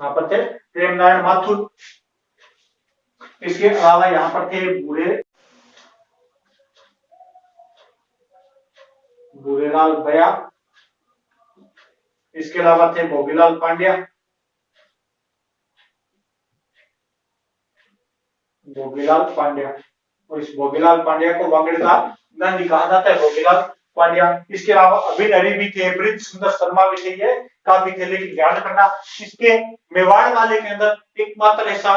यहां पर थे प्रेम नारायण माथुर। इसके अलावा यहां पर थे भूरेलाल बया। इसके अलावा थे भोगीलाल पांड्या, भोगीलाल पांड्या, और इस भोगीलाल पांड्या को वागड़ का गांधी कहा जाता है, भोगीलाल पांड्या। इसके अलावा अभिनरी भी थे, ब्रिज सुंदर शर्मा भी थे, ये काफी थे। लेकिन ध्यान रखना, इसके मेवाड़ वाले के अंदर एकमात्र ऐसा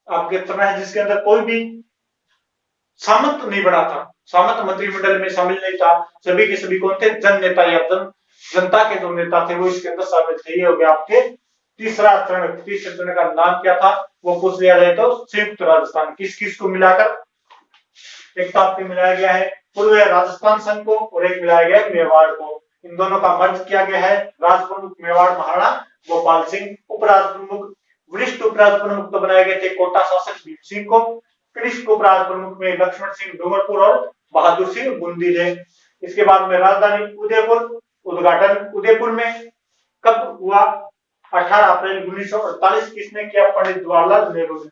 आपके तरह है जिसके अंदर कोई भी सामंत नहीं बना था, सामंत मंत्रिमंडल में शामिल नहीं था। सभी के सभी कौन थे? जन नेता या जनता के जो नेता थे वो इसके अंदर शामिल थे। ये हो गया आपके तीसरा चरण। तीसरे चरण का नाम क्या था वो पूछ लिया जाए तो संयुक्त राजस्थान। किस किस को मिलाकर एक तो मिलाया गया है पूर्व राजस्थान संघ को, और एक मिलाया गया है मेवाड़ को। इन दोनों का मर्ज किया गया है। राज प्रमुख मेवाड़ महाराणा गोपाल सिंह, उपराज प्रमुख, वरिष्ठ उपराज प्रमुख तो बनाए गए थे कोटा शासक भीम सिंह को। कनिष्ठ उपराज प्रमुख में लक्ष्मण सिंह डूंगरपुर और बहादुर सिंह बूंदी थे। इसके बाद में राजधानी उदयपुर, उद्घाटन उदयपुर में कब हुआ? 18 अप्रैल 1948। किसने किया? पंडित जवाहरलाल नेहरू ने।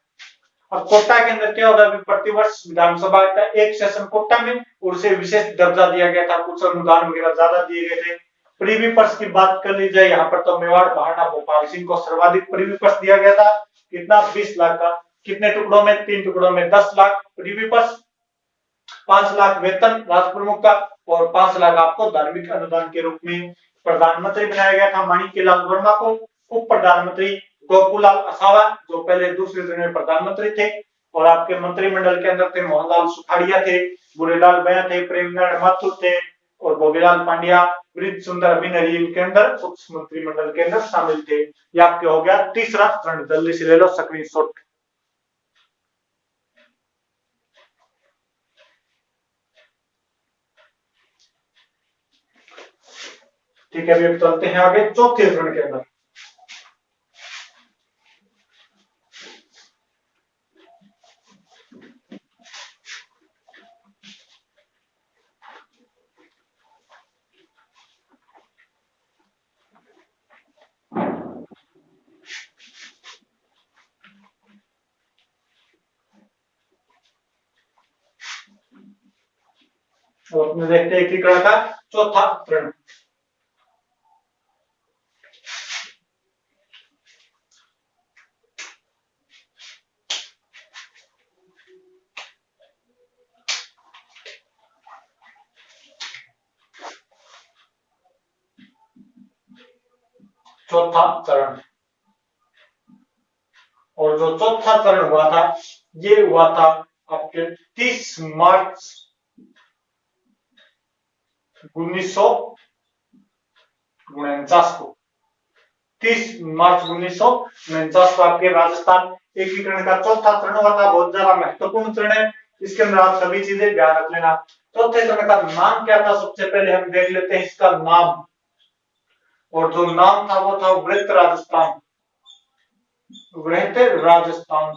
अब कोटा के अंदर क्या होगा? प्रतिवर्ष विधानसभा का एक सेशन कोटा में, और उसे विशेष दर्जा दिया गया था, कुछ अनुदान वगैरह ज्यादा दिए गए थे। प्रीवी पर्स की बात कर ली जाए, यहाँ पर तो मेवाड़ महाराणा गोपाल सिंह को सर्वाधिक प्रीवी पर्स दिया गया था। कितना? 20 लाख का। कितने टुकड़ों में? 3 टुकड़ों में। 10 लाख प्रीवी पर्स, 5 लाख वेतन राज प्रमुख का, और 5 लाख आपको धार्मिक अनुदान के रूप में। प्रधानमंत्री बनाया गया था माणिक्यलाल वर्मा को, उप प्रधानमंत्री गोकुललाल असावा जो पहले दूसरे चरण में प्रधानमंत्री थे, और आपके मंत्रिमंडल के अंदर थे मोहनलाल सुखाड़िया थे, भूरेलाल बया थे, प्रेमनारायण माथुर थे, और भोगीलाल पांड्या, ब्रिज सुंदर अभिनरी इनके अंदर उप मंत्रिमंडल के अंदर शामिल थे। ये आपके हो गया तीसरा चरण। जल्दी से ले लो स्क्रीनशॉट। ठीक है, अभी चलते हैं आगे चौथे चरण के अंदर। तो अपने देखते हैं एकीकरण का चौथा चरण। चौथा चरण। और जो चौथा चरण हुआ था ये हुआ था आपके 30 मार्च 1949 को। 30 मार्च 1949 को आपके राजस्थान एकीकरण का चौथा चरण हुआ था। बहुत ज्यादा महत्वपूर्ण चरण है, इसके अंदर आप सभी चीजें ध्यान रख लेना। चौथे चरण का नाम क्या था सबसे पहले हम देख लेते हैं इसका नाम। और जो नाम था वो था वृत्त राजस्थान। वृत्त राजस्थान।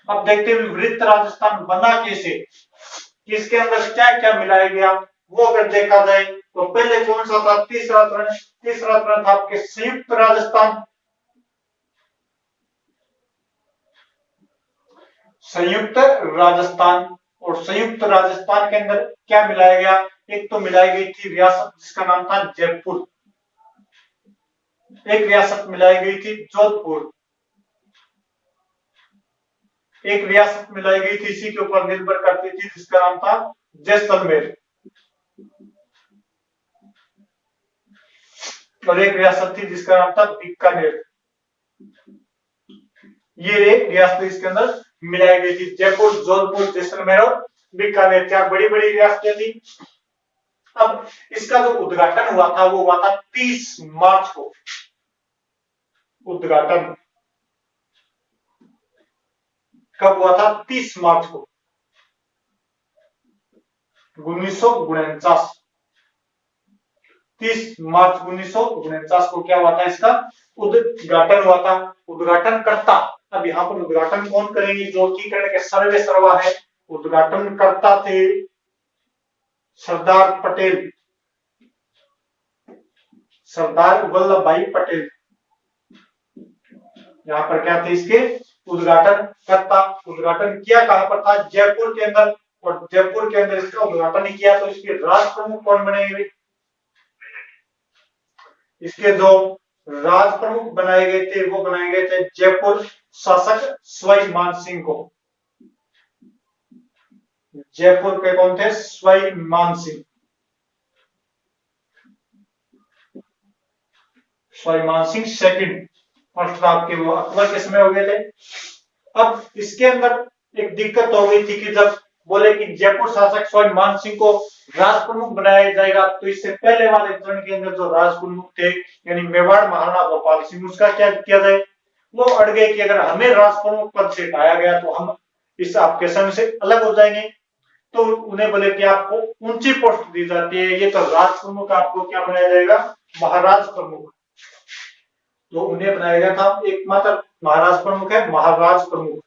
अब देखते हैं वृत्त राजस्थान बना कैसे, इसके अंदर क्या क्या मिलाया गया वो अगर देखा जाए तो पहले कौन सा था, तीसरा चरण था आपके संयुक्त राजस्थान। संयुक्त राजस्थान। और संयुक्त राजस्थान के अंदर क्या मिलाया गया, एक तो मिलाई गई थी रियासत जिसका नाम था जयपुर, एक रियासत मिलाई गई थी जोधपुर, एक रियासत मिलाई गई थी इसी के ऊपर निर्भर करती थी जिसका नाम था जैसलमेर, और एक रियासत थी जिसका नाम था बीकानेर। ये एक रियासत इसके अंदर मिलाई गई थी, जयपुर, जोधपुर, जैसलमेर और बीकानेर, क्या बड़ी बड़ी रियासतें थी। अब इसका जो उद्घाटन हुआ था वो हुआ था 30 मार्च को। उद्घाटन कब हुआ था, 30 मार्च को 1949। 30 मार्च 1949 को क्या हुआ था, इसका उद्घाटन हुआ था। उद्घाटन करता, अब यहाँ पर उद्घाटन कौन करेंगे, जो एकीकरण के सर्वे सर्वा है, उद्घाटन करता थे सरदार पटेल, सरदार वल्लभ भाई पटेल। यहाँ पर क्या थे इसके उद्घाटन करता। उद्घाटन किया कहां पर था, जयपुर के अंदर, और जयपुर के अंदर इसका उद्घाटन किया तो इसके राज प्रमुख कौन बनेंगे, इसके जो राज प्रमुख बनाए गए थे वो बनाए गए थे जयपुर शासक सवाई मान सिंह को। जयपुर के कौन थे, सवाई मान सिंह। सवाई मान सिंह सेकंड, फर्स्ट आपके वो अकबर के समय हो गए थे। अब इसके अंदर एक दिक्कत हो गई थी कि जब बोले कि जयपुर शासक सवाई मान सिंह को राज प्रमुख बनाया जाएगा तो इससे पहले वाले चरण के अंदर जो राज प्रमुख थे यानी मेवाड़ महाराणा गोपाल सिंह, उसका क्या किया जाए, वो अड़ गए कि अगर हमें राज प्रमुख पद से हटाया गया तो हम इस आपके संघ से अलग हो जाएंगे। तो उन्हें बोले कि आपको ऊंची पोस्ट दी जाती है, ये तो राज प्रमुख आपको क्या बनाया जाएगा, महाराज प्रमुख। तो उन्हें बनाया गया था एकमात्र महाराज प्रमुख है महाराज प्रमुख।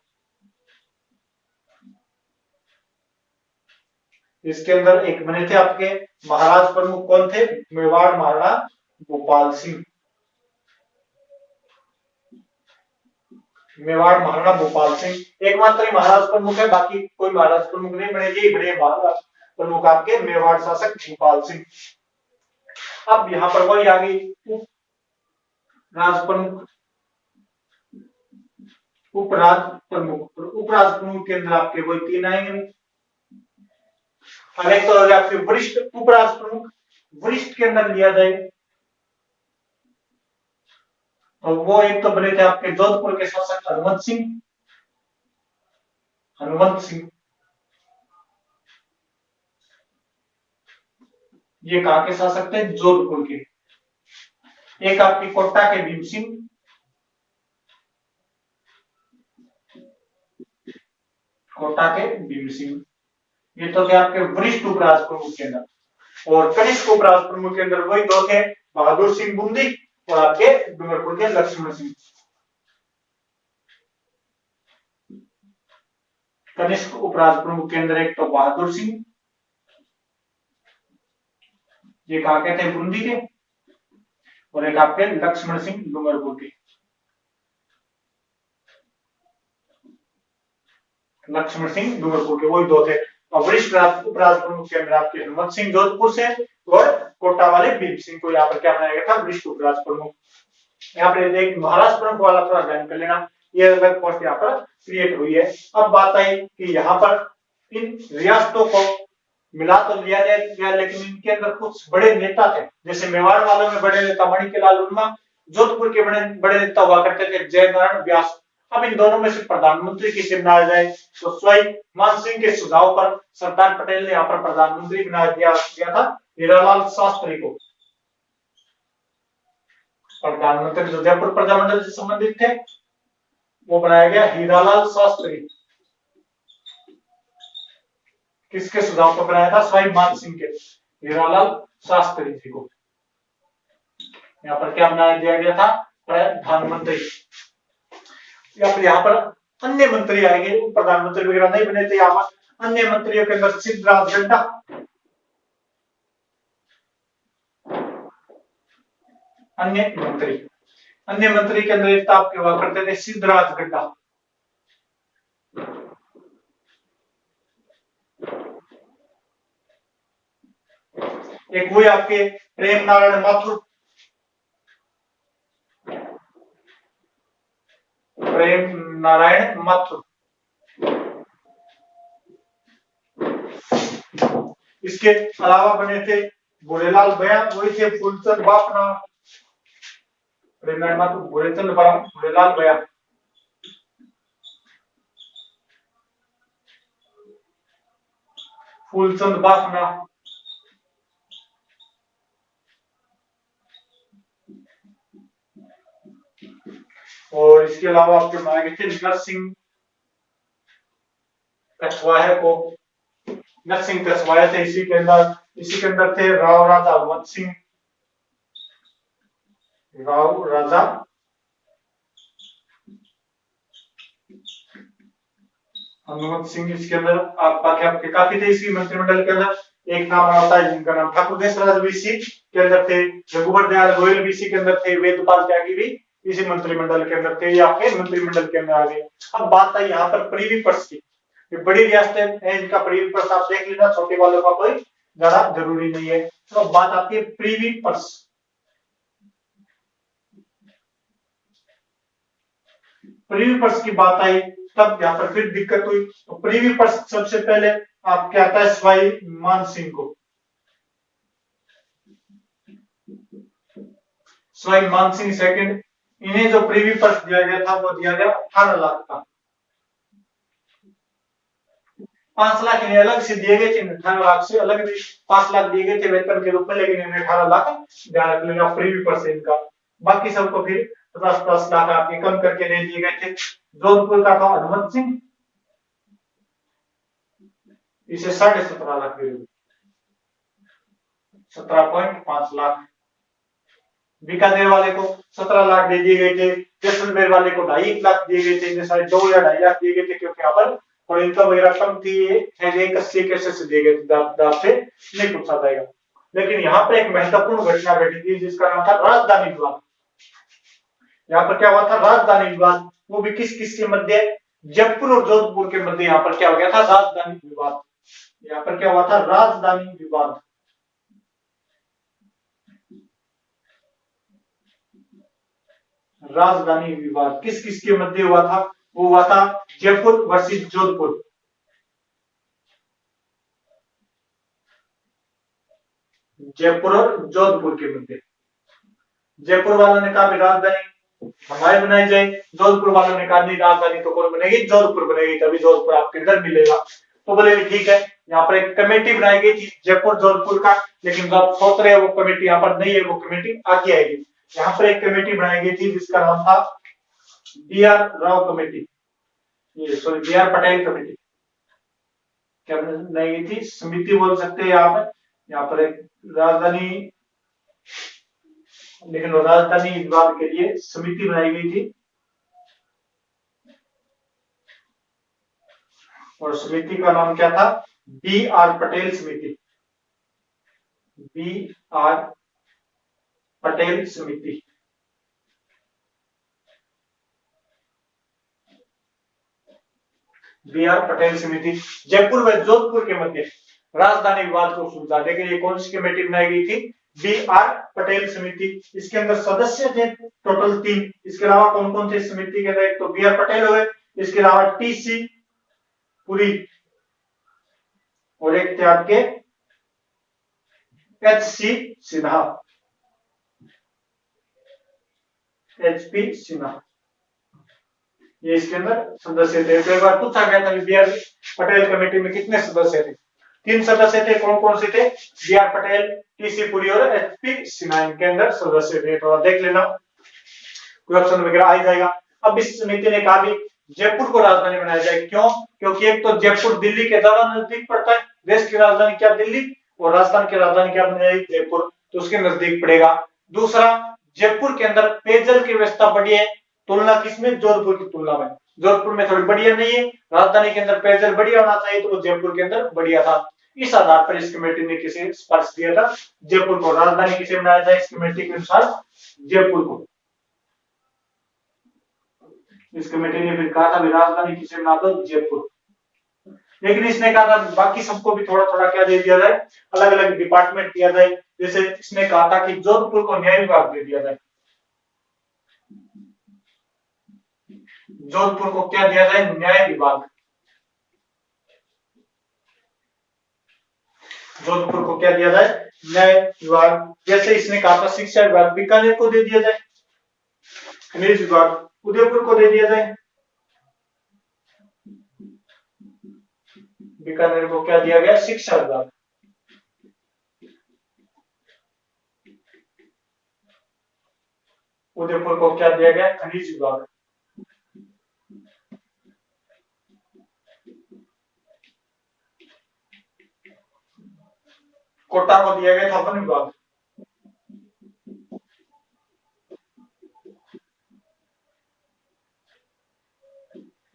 इसके अंदर एक बने थे आपके महाराज प्रमुख कौन थे, मेवाड़ महाराणा गोपाल सिंह। मेवाड़ महाराणा गोपाल सिंह एकमात्र ही महाराज प्रमुख है, बाकी कोई महाराज प्रमुख नहीं बने, यही बड़े महाराज प्रमुख आपके मेवाड़ शासक गोपाल सिंह। अब यहाँ पर वही आ गई राज प्रमुख, उपराज प्रमुख। उपराज प्रमुख के अंदर आपके वही तीन आएंगे। अनेक तो आपके वरिष्ठ उपराज प्रमुख, वरिष्ठ के अंदर लिया जाए तो वो एक तो बने थे आपके जोधपुर के शासक हनुमंत सिंह। हनुमंत सिंह ये कहां के शासक थे, जोधपुर के। एक आपकी कोटा के भीम सिंह, कोटा के भीम सिंह, ये तो थे आपके वरिष्ठ उपराज प्रमुख के अंदर। और कनिष्ठ उपराज प्रमुख के अंदर वही दो थे, बहादुर सिंह बूंदी और आपके डूंगरपुर के लक्ष्मण सिंह। कनिष्ठ उपराज प्रमुख के अंदर एक तो बहादुर सिंह, ये कहा के थे, बूंदी के, और एक आपके लक्ष्मण सिंह डूंगरपुर के। लक्ष्मण सिंह डूंगरपुर के वही दो थे। वरिष्ठ उपराज प्रमुख के अंदर आपके हनुमंत सिंह जोधपुर से और कोटा वाले भीम सिंह को यहाँ पर क्या बनाया गया था, वरिष्ठ उपराज प्रमुख। यहाँ पर एक महाराज प्रमुख वाला थोड़ा ध्यान कर लेना, ये अलग पोस्ट यहाँ पर क्रिएट हुई है। अब बात आई कि यहाँ पर इन रियासतों को मिला तो लिया गया, लेकिन इनके अंदर कुछ बड़े नेता थे, जैसे मेवाड़ वालों में बड़े नेता मणिकलाल वर्मा, जोधपुर के बड़े नेता हुआ करते थे जयनारायण व्यास। अब इन दोनों में से प्रधानमंत्री किसे बनाया जाए, तो स्वयं मान सिंह के सुझाव पर सरदार पटेल ने यहाँ पर प्रधानमंत्री बना दिया गया था हीरालाल शास्त्री को। प्रधानमंत्री जो जयपुर प्रजामंडल से संबंधित थे वो बनाया गया हीरालाल शास्त्री। किसके सुझाव पर बनाया था, स्वयं मान सिंह के, हीरालाल शास्त्री जी को। यहाँ पर क्या बना दिया गया था, प्रधानमंत्री। यहाँ पर अन्य मंत्री आएंगे, प्रधानमंत्री वगैरह नहीं बने थे। यहाँ पर अन्य मंत्रियों के अंदर सिद्धराज गड्ढा, अन्य मंत्री के अंदर एक आपके हुआ करते थे सिद्धराज गड्ढा। एक हुए आपके प्रेम नारायण माथुर, इसके अलावा बने थे भोलेलाल बयान, वही थे फूलचंद बाफना, प्रेम नारायण माथुर, भोलेलाल बयान। फूलचंद बाफना, और इसके अलावा आपके मांगे थे नरसिंह कछवाहा को, नरसिंह कछवाहा थे। इसी के अंदर थे राव राजा हनुमत सिंह, इसके अंदर आपके काफी थे इसी मंत्रिमंडल के अंदर। एक नाम आता है जिनका नाम ठाकुर देशराज बीसी के अंदर थे, रघुवर दयाल गोयल बीसी के अंदर थे, वेदपाल त्यागी भी इसी मंत्रिमंडल के अंदर थे, या आपके मंत्रिमंडल के अंदर आ गए। अब बात आई यहाँ पर प्रीवी पर्स की। ये बड़ी रियासतें हैं, इनका प्रीवी पर्स आप देख लेना, छोटे वालों का कोई ज्यादा जरूरी नहीं है। तो अब बात आती है प्रीवी पर्स। प्रीवी पर्स की बात आई तब यहाँ पर फिर दिक्कत हुई। तो प्रीवी पर्स सबसे पहले आप क्या आता है, स्वयं मान सिंह को, स्वयं मान सिंह सेकंड। इन्हें जो प्रीवी पर्स दिया गया था वो दिया गया 18 लाख का। 5 लाख इन्हें अलग से दिए गए थे, 18 लाख से अलग भी 5 लाख दिए गए थे वेतन के रूप में, लेकिन इन्हें 18 लाख ध्यान रख लेना प्रीवी पर्स इनका। बाकी सबको फिर 50 लाख आपके कम करके दे दिए गए थे। जोधपुर का था हनुमत सिंह, इसे 17.5 लाख दे, 17.5 लाख। बीकानेर वाले को 17 लाख दे दिए गए थे, जैसलमेर वाले को 2.5 लाख दिए गए थे, शायद 2 या 2.5 लाख दिए गए थे, क्योंकि यहाँ पर और इनकम वगैरह कम थी, कैसे से दिए गए थे से नहीं पूछा जाएगा। लेकिन यहाँ पर एक महत्वपूर्ण घटना घटी थी जिसका नाम था राजधानी विवाद। यहाँ पर क्या हुआ था, राजधानी विवाद, वो भी किस किस के मध्य, जयपुर और जोधपुर के मध्य यहाँ पर क्या हो गया था, राजधानी विवाद। यहाँ पर क्या हुआ था, राजधानी विवाद। राजधानी विवाद किस किस के मध्य हुआ था, वो हुआ था जयपुर वर्सेस जोधपुर। जयपुर और जोधपुर के मध्य। जयपुर वालों ने कहा राजधानी हमारी बनाई जाए, जोधपुर वालों ने कहा नहीं राजधानी तो कौन बनेगी, जोधपुर बनेगी, तभी जोधपुर आपके अंदर मिलेगा। तो बोले ठीक है, यहाँ पर एक कमेटी बनाई गई थी जयपुर जोधपुर का, लेकिन आप सोच रहे हैं वो कमेटी यहाँ पर नहीं है, वो कमेटी आगे आएगी। यहाँ पर एक कमेटी बनाई गई थी जिसका नाम था बी.आर. राव कमेटी, ये सॉरी बी.आर. पटेल कमेटी। क्या बनाई गई थी, समिति बोल सकते हैं यहाँ पर एक राजधानी, लेकिन राजधानी विवाद के लिए समिति बनाई गई थी, और समिति का नाम क्या था, बी.आर. पटेल समिति, बी.आर. पटेल समिति। बी.आर. पटेल समिति जयपुर व जोधपुर के मध्य राजधानी विवाद को सुलझाने के लिए कौन सी कमेटी बनाई गई थी, बी.आर. पटेल समिति। इसके अंदर सदस्य थे टोटल 3। इसके अलावा कौन कौन थे समिति के अंदर, एक तो बी.आर. पटेल हो गए, इसके अलावा टी.सी. पुरी, और एक थे आपके एच.सी. सिन्हा, एच.पी. सिन्हा, ये इसके अंदर सदस्य थे। तो एक बार पूछा गया था बी आर पटेल कमेटी में कितने सदस्य थे? 3 सदस्य थे। कौन कौन से थे? B R Patel, T C. Puri और एच.पी. सिन्हा इनके अंदर सदस्य थे। तो देख लेना, क्वेश्चन वगैरह आ जाएगा। अब इस समिति ने कहा भी जयपुर को राजधानी बनाया जाए। क्यों? क्योंकि एक तो जयपुर दिल्ली के ज्यादा नजदीक पड़ता है, देश की राजधानी क्या दिल्ली, और राजस्थान की राजधानी क्या बनाई? जयपुर, तो उसके नजदीक पड़ेगा। दूसरा, जयपुर के अंदर पेयजल की व्यवस्था बढ़ी है, तुलना किसमें? जोधपुर की तुलना में। जोधपुर में थोड़ी बढ़िया नहीं है, राजधानी के अंदर पेयजल बढ़िया होना चाहिए, तो वो जयपुर के अंदर बढ़िया था। इस आधार पर इस कमेटी ने किसे स्पर्श किया था? जयपुर को। राजधानी किसे बनाया जाए इस कमेटी के अनुसार? जयपुर को। इस कमेटी ने फिर कहा था राजधानी किसे बना दो? जयपुर। लेकिन इसने कहा था बाकी सबको भी थोड़ा थोड़ा क्या दे दिया जाए, अलग अलग डिपार्टमेंट दिया जाए। जैसे इसने कहा था कि जोधपुर को न्याय विभाग दे दिया जाए। जोधपुर को क्या दिया जाए? न्याय विभाग। जोधपुर को क्या दिया जाए? न्याय विभाग। जैसे इसने कहा था शिक्षा विभाग बीकानेर को दे दिया जाए, खनिज विभाग उदयपुर को दे दिया जाए। बीकानेर को क्या दिया गया? शिक्षा विभाग। उदयपुर को क्या दिया गया? खनिज विभाग। कोटा को दिया गया था वन विभाग।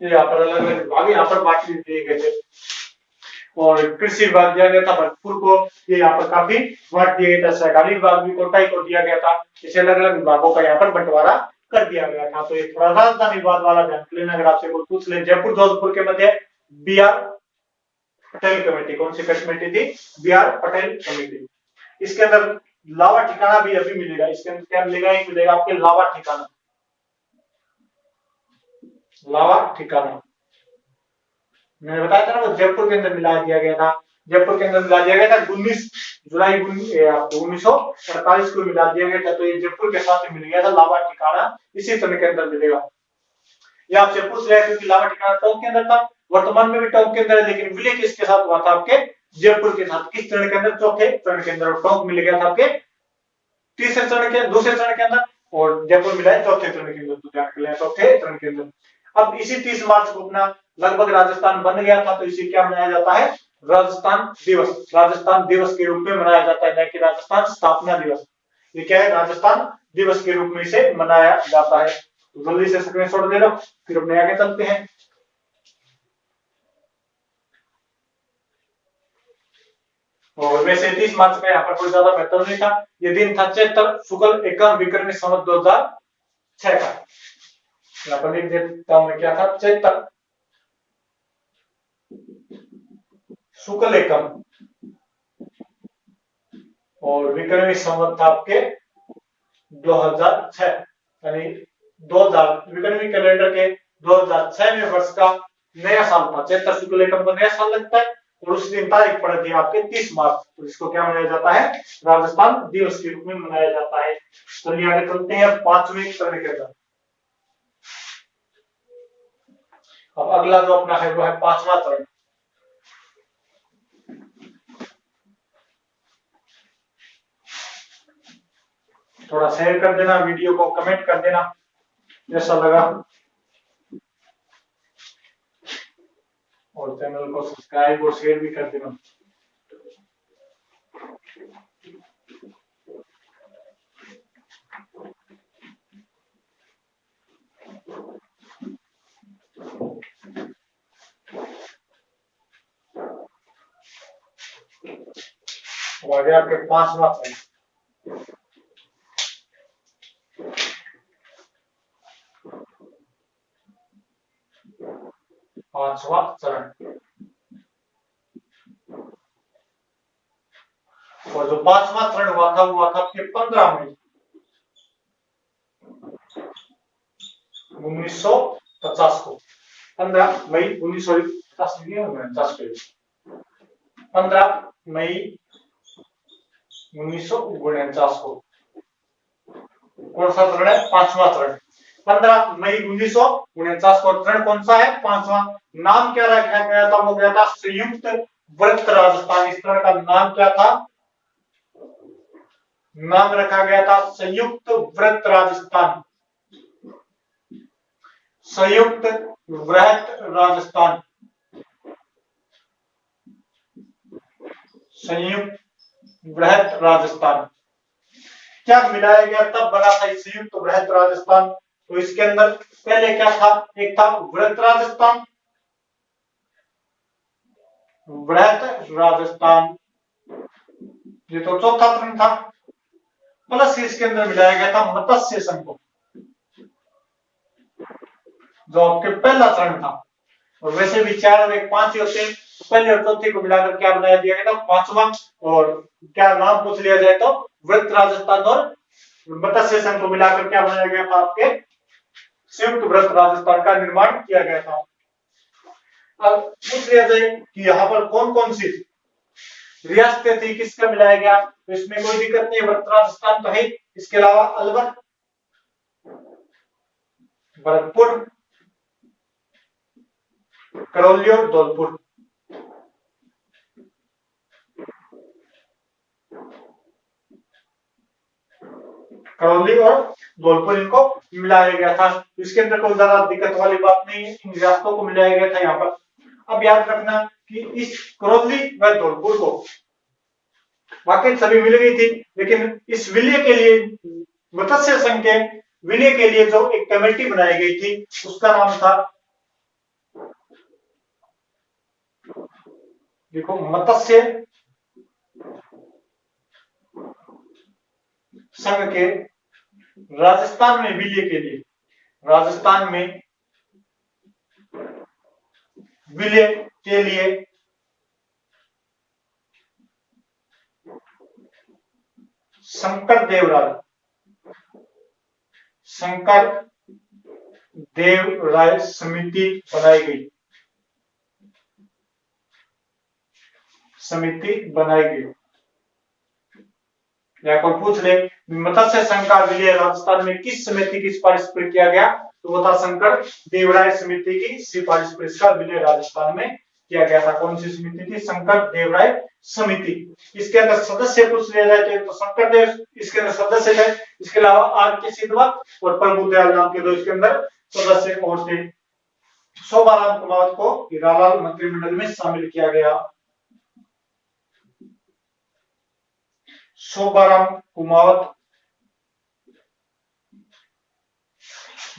यहाँ पर अलग अलग विभाग यहाँ पर बांट दिए गए थे। और कृषि विभाग दिया गया था भरतपुर को, ये यहाँ पर काफी बांट दिया गया था। सहकारी विभाग भी कोटाई को दिया गया था। इसे अलग अलग विभागों का यहाँ पर बंटवारा कर दिया गया था। तो ये थोड़ा राजधानी विवाद वाला ध्यान लेना, अगर आपसे कोई पूछ ले। जयपुर जोधपुर के मध्य बी आर पटेल कमेटी, कौन सी कमेटी थी? B R Patel committee. इसके अंदर लावा ठिकाना भी अभी मिलेगा। इसके अंदर क्या मिलेगा? एक मिलेगा आपके लावा ठिकाना। लावा ठिकाना मैंने बताया था ना, वो जयपुर के अंदर मिला दिया गया था। जयपुर के अंदर मिला दिया गया था 19 जुलाई 1948 को मिला दिया गया था। तो ये जयपुर के साथ मिल गया था लावा ठिकाना, इसी तरह के अंदर मिलेगा। ये आपसे पूछ रहे हैं क्योंकि लावा ठिकाना टोंक के अंदर था, वर्तमान में भी टोंक के अंदर है, लेकिन विलय किसके साथ हुआ था? आपके जयपुर के साथ। किस चरण के अंदर? चौथे चरण के अंदर। टोंक मिल गया था आपके तीसरे चरण के, दूसरे चरण के अंदर, और जयपुर मिला है चौथे चरण के अंदर। तो ध्यान रखें, चौथे चरण के अंदर। अब इसी 30 मार्च को अपना लगभग राजस्थान बन गया था, तो इसे क्या मनाया जाता है? राजस्थान दिवस। राजस्थान दिवस के रूप में मनाया जाता है, न कि राजस्थान स्थापना दिवस। ये क्या है? राजस्थान दिवस के रूप में इसे मनाया जाता है। तो जल्दी से स्क्रीनशॉट ले लो, फिर अपने आगे चलते हैं। और वैसे 30 मार्च का यहाँ पर कोई ज्यादा महत्व नहीं था। ये दिन था चैत्र शुक्ल एकम विक्रमी संवत 2006 का। यहाँ पर लिख देता हूं मैं, क्या था? चैत्र शुक्ल एकम और विक्रमी संवत था आपके 2006, यानी 2000 विक्रमी कैलेंडर के 2006 में वर्ष का नया साल था। चैत्र शुक्ल एकम को नया साल लगता है, और उस दिन तारीख पड़ती है आपके 30 मार्च। तो इसको क्या मनाया जाता है? राजस्थान दिवस के रूप में मनाया जाता है। चलिए आगे चलते हैं 5वें चरण के अंदर। अब अगला जो अपना है वो है 5वां चरण। थोड़ा शेयर कर देना वीडियो को, कमेंट कर देना जैसा लगा, और चैनल को सब्सक्राइब और शेयर भी कर देना। आगे आपके 5वां चरण। 5वां चरण। और जो 5वां चरण हुआ था वो हुआ था आपके 15 मई 1950 को। 15 मई 1950 15 मई 1949 को। कौन सा ऋण है? 5वां ऋण। 15 मई 1949 को ऋण कौन सा है? 5वां। नाम क्या रखा गया था? वो गया था संयुक्त व्रत राजस्थान। इस ऋण का नाम क्या था? नाम रखा गया था संयुक्त व्रत राजस्थान। संयुक्त व्रत राजस्थान। संयुक्त वृहत राजस्थान। क्या मिलाया गया तब बना था संयुक्त वृहत राजस्थान? तो इसके अंदर पहले क्या था? एक था वृहत राजस्थान, वृहत राजस्थान, ये तो चौथा ऋण था। प्लस इसके अंदर मिलाया गया था मत्स्य संघ को, जो आपके पहला ऋण था। और वैसे भी 4 और 1 5 ही होते हैं, तो पहले और चौथे को मिलाकर क्या बनाया दिया गया था? 5वां। और क्या नाम पूछ लिया जाए तो वृहत राजस्थान और मत्स्य संघ को मिलाकर क्या बनाया गया था? आपके संयुक्त वृहत राजस्थान का निर्माण किया गया था। अब पूछ लिया जाए कि यहाँ पर कौन कौन सी रियासतें थी, किसका मिलाया गया? तो इसमें कोई दिक्कत नहीं, वृहत राजस्थान तो है। इसके अलावा अलवर, भरतपुर, करौली और धौलपुर। करौली और धौलपुर इनको मिलाया गया था। इसके अंदर कोई ज्यादा दिक्कत वाली बात नहीं है, इन रियासतों को मिलाया गया था यहाँ पर। अब याद रखना कि इस करौली व धौलपुर को वाकई सभी मिल गई थी, लेकिन इस विलय के लिए, मत्स्य संघ के विलय के लिए जो एक कमेटी बनाई गई थी, उसका नाम था, देखो, मत्स्य संघ के राजस्थान में विलय के लिए, राजस्थान में विलय के लिए शंकर देवराय समिति बनाई गई। समिति बनाई गई। या कोई पूछ ले मत्स्य संघ का विलय राजस्थान में किस समिति की सिफारिश पर किया गया, तो वो था शंकर देवराय समिति की सिफारिश पर इसका विलय राजस्थान में किया गया था। कौन सी समिति थी? शंकर देवराय समिति। इसके अंदर सदस्य पूछ लिया जाए तो शंकर देव इसके अंदर सदस्य थे। इसके अलावा आर के सिद्धवा और प्रभुदयाल नाम के दो इसके अंदर सदस्य और थे। शोभाराम कुमावत को हीरालाल मंत्रिमंडल में शामिल किया गया। शोभाराम कुमावत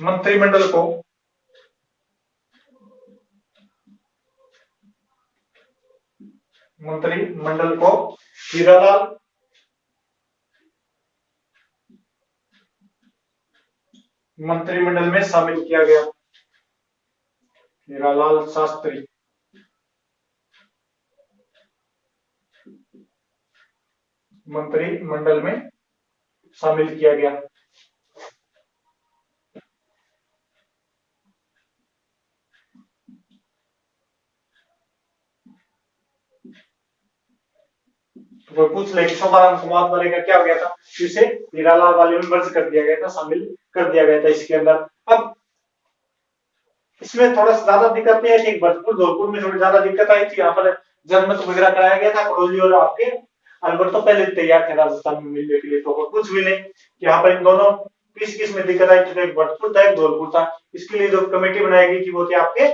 मंत्रिमंडल को हीरालाल मंत्रिमंडल में शामिल किया गया। हीरालाल शास्त्री मंत्रिमंडल में शामिल किया गया। तो पूछ ले शोभाराम कुमावत वाले का क्या हो गया था? इसे हीरालाल वाले में मर्ज कर दिया गया था, शामिल कर दिया गया था इसके अंदर। अब इसमें थोड़ा ज्यादा दिक्कत नहीं है, भरतपुर धौलपुर में थोड़ी ज्यादा दिक्कत आई थी। यहाँ पर जनमत वगैरह कराया गया था। करौली और आपके अलवर तो पहले तैयार थे राजस्थान में मिलने के लिए, तो कुछ भी नहीं। यहाँ पर इन दोनों किस में दिक्कत आई थी? एक भरतपुर था, एक धौलपुर था। इसके लिए जो कमेटी बनाई गई थी वो थी आपके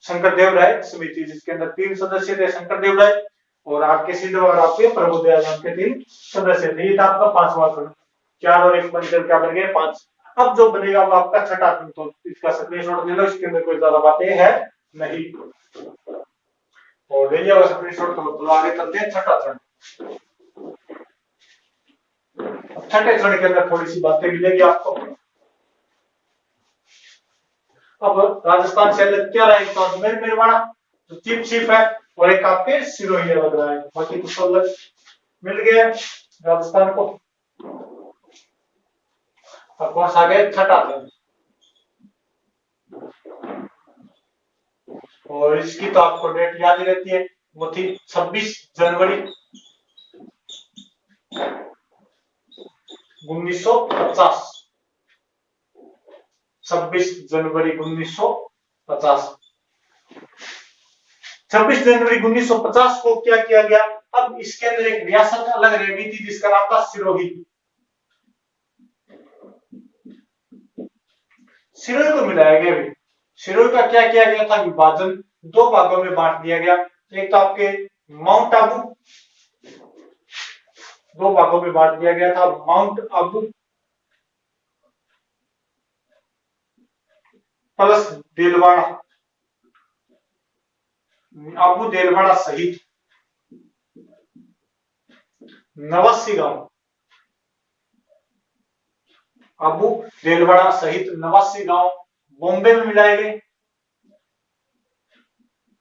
शंकर देवराय समिति, जिसके अंदर 3 सदस्य थे, शंकर देवराय और आपके सिद्धवा और आपके प्रभुदयाल नाम के 3 सदस्य थे। ये था आपका 5वां ऋण। 4 और 1 बनकर क्या बन गए? 5। अब जो बनेगा वो आपका छठा ऋण, तो इसका स्क्रीनशॉट ले लो। इसके अंदर कोई ज्यादा बातें है नहीं, और ले लिया स्क्रीनशॉट। तो आगे चलते हैं छठा ऋण। छठे ऋण के अंदर थोड़ी सी बातें मिलेगी आपको। अब राजस्थान से अलग क्या रहा? तो अजमेर मेरवाड़ा जो चीफ है, और एक आपके सिरोही लग रहा है। बाकी तो सब मिल गया राजस्थान को। अब कौन सा गया? छठा ऋण। और इसकी तो आपको डेट याद ही रहती है, वो थी 26 जनवरी 1950। 26 जनवरी 1950। 26 जनवरी 1950 को क्या किया गया? अब इसके अंदर एक रियासत अलग रह गई थी जिसका नाम था सिरोही। सिरोही को मिलाया गया। भी सिरोही का क्या किया गया था? विभाजन दो भागों में बांट दिया गया। एक तो आपके माउंट आबू, दो भागों में बांट दिया गया था, माउंट आबू प्लस देलवाड़ा, आबू देलवाड़ा सहित 89 गांव, आबू देलवाड़ा सहित 89 गांव बॉम्बे में मिलाए गए।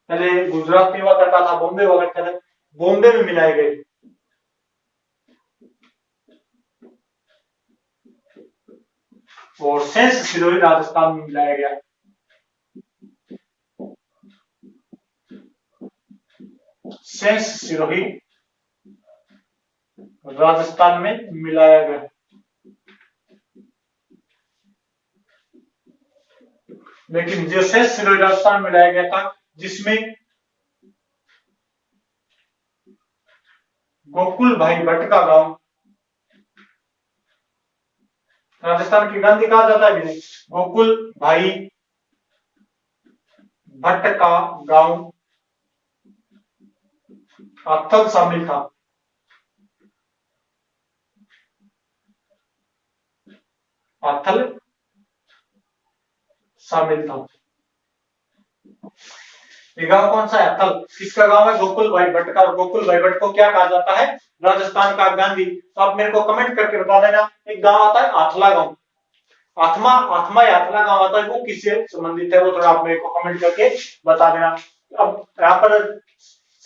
पहले गुजरात में हुआ करता था, बॉम्बे हुआ करता था, बॉम्बे में मिलाए गए। और शेष सिरोही राजस्थान में मिलाया गया। शेष सिरोही राजस्थान में मिलाया गया। लेकिन जो शेष सिरोही राजस्थान में मिलाया गया था, जिसमें गोकुल भाई भट्ट का गांव, राजस्थान की गांधी कहा जाता है, गोकुल भाई भट्ट का गांव अथल शामिल था। अथल शामिल था। ये गांव कौन सा है? अथल। किसका गांव है? गोकुल भाई भट्ट का। और गोकुल भाई भट्ट को क्या कहा जाता है? राजस्थान का गांधी। तो आप मेरे को कमेंट करके बता देना। एक गांव आता है आथला गांव, आत्मा आत्मा या आथला गांव आता है, वो किससे संबंधित है? वो थोड़ा आप मेरे को कमेंट करके बता देना। अब यहाँ पर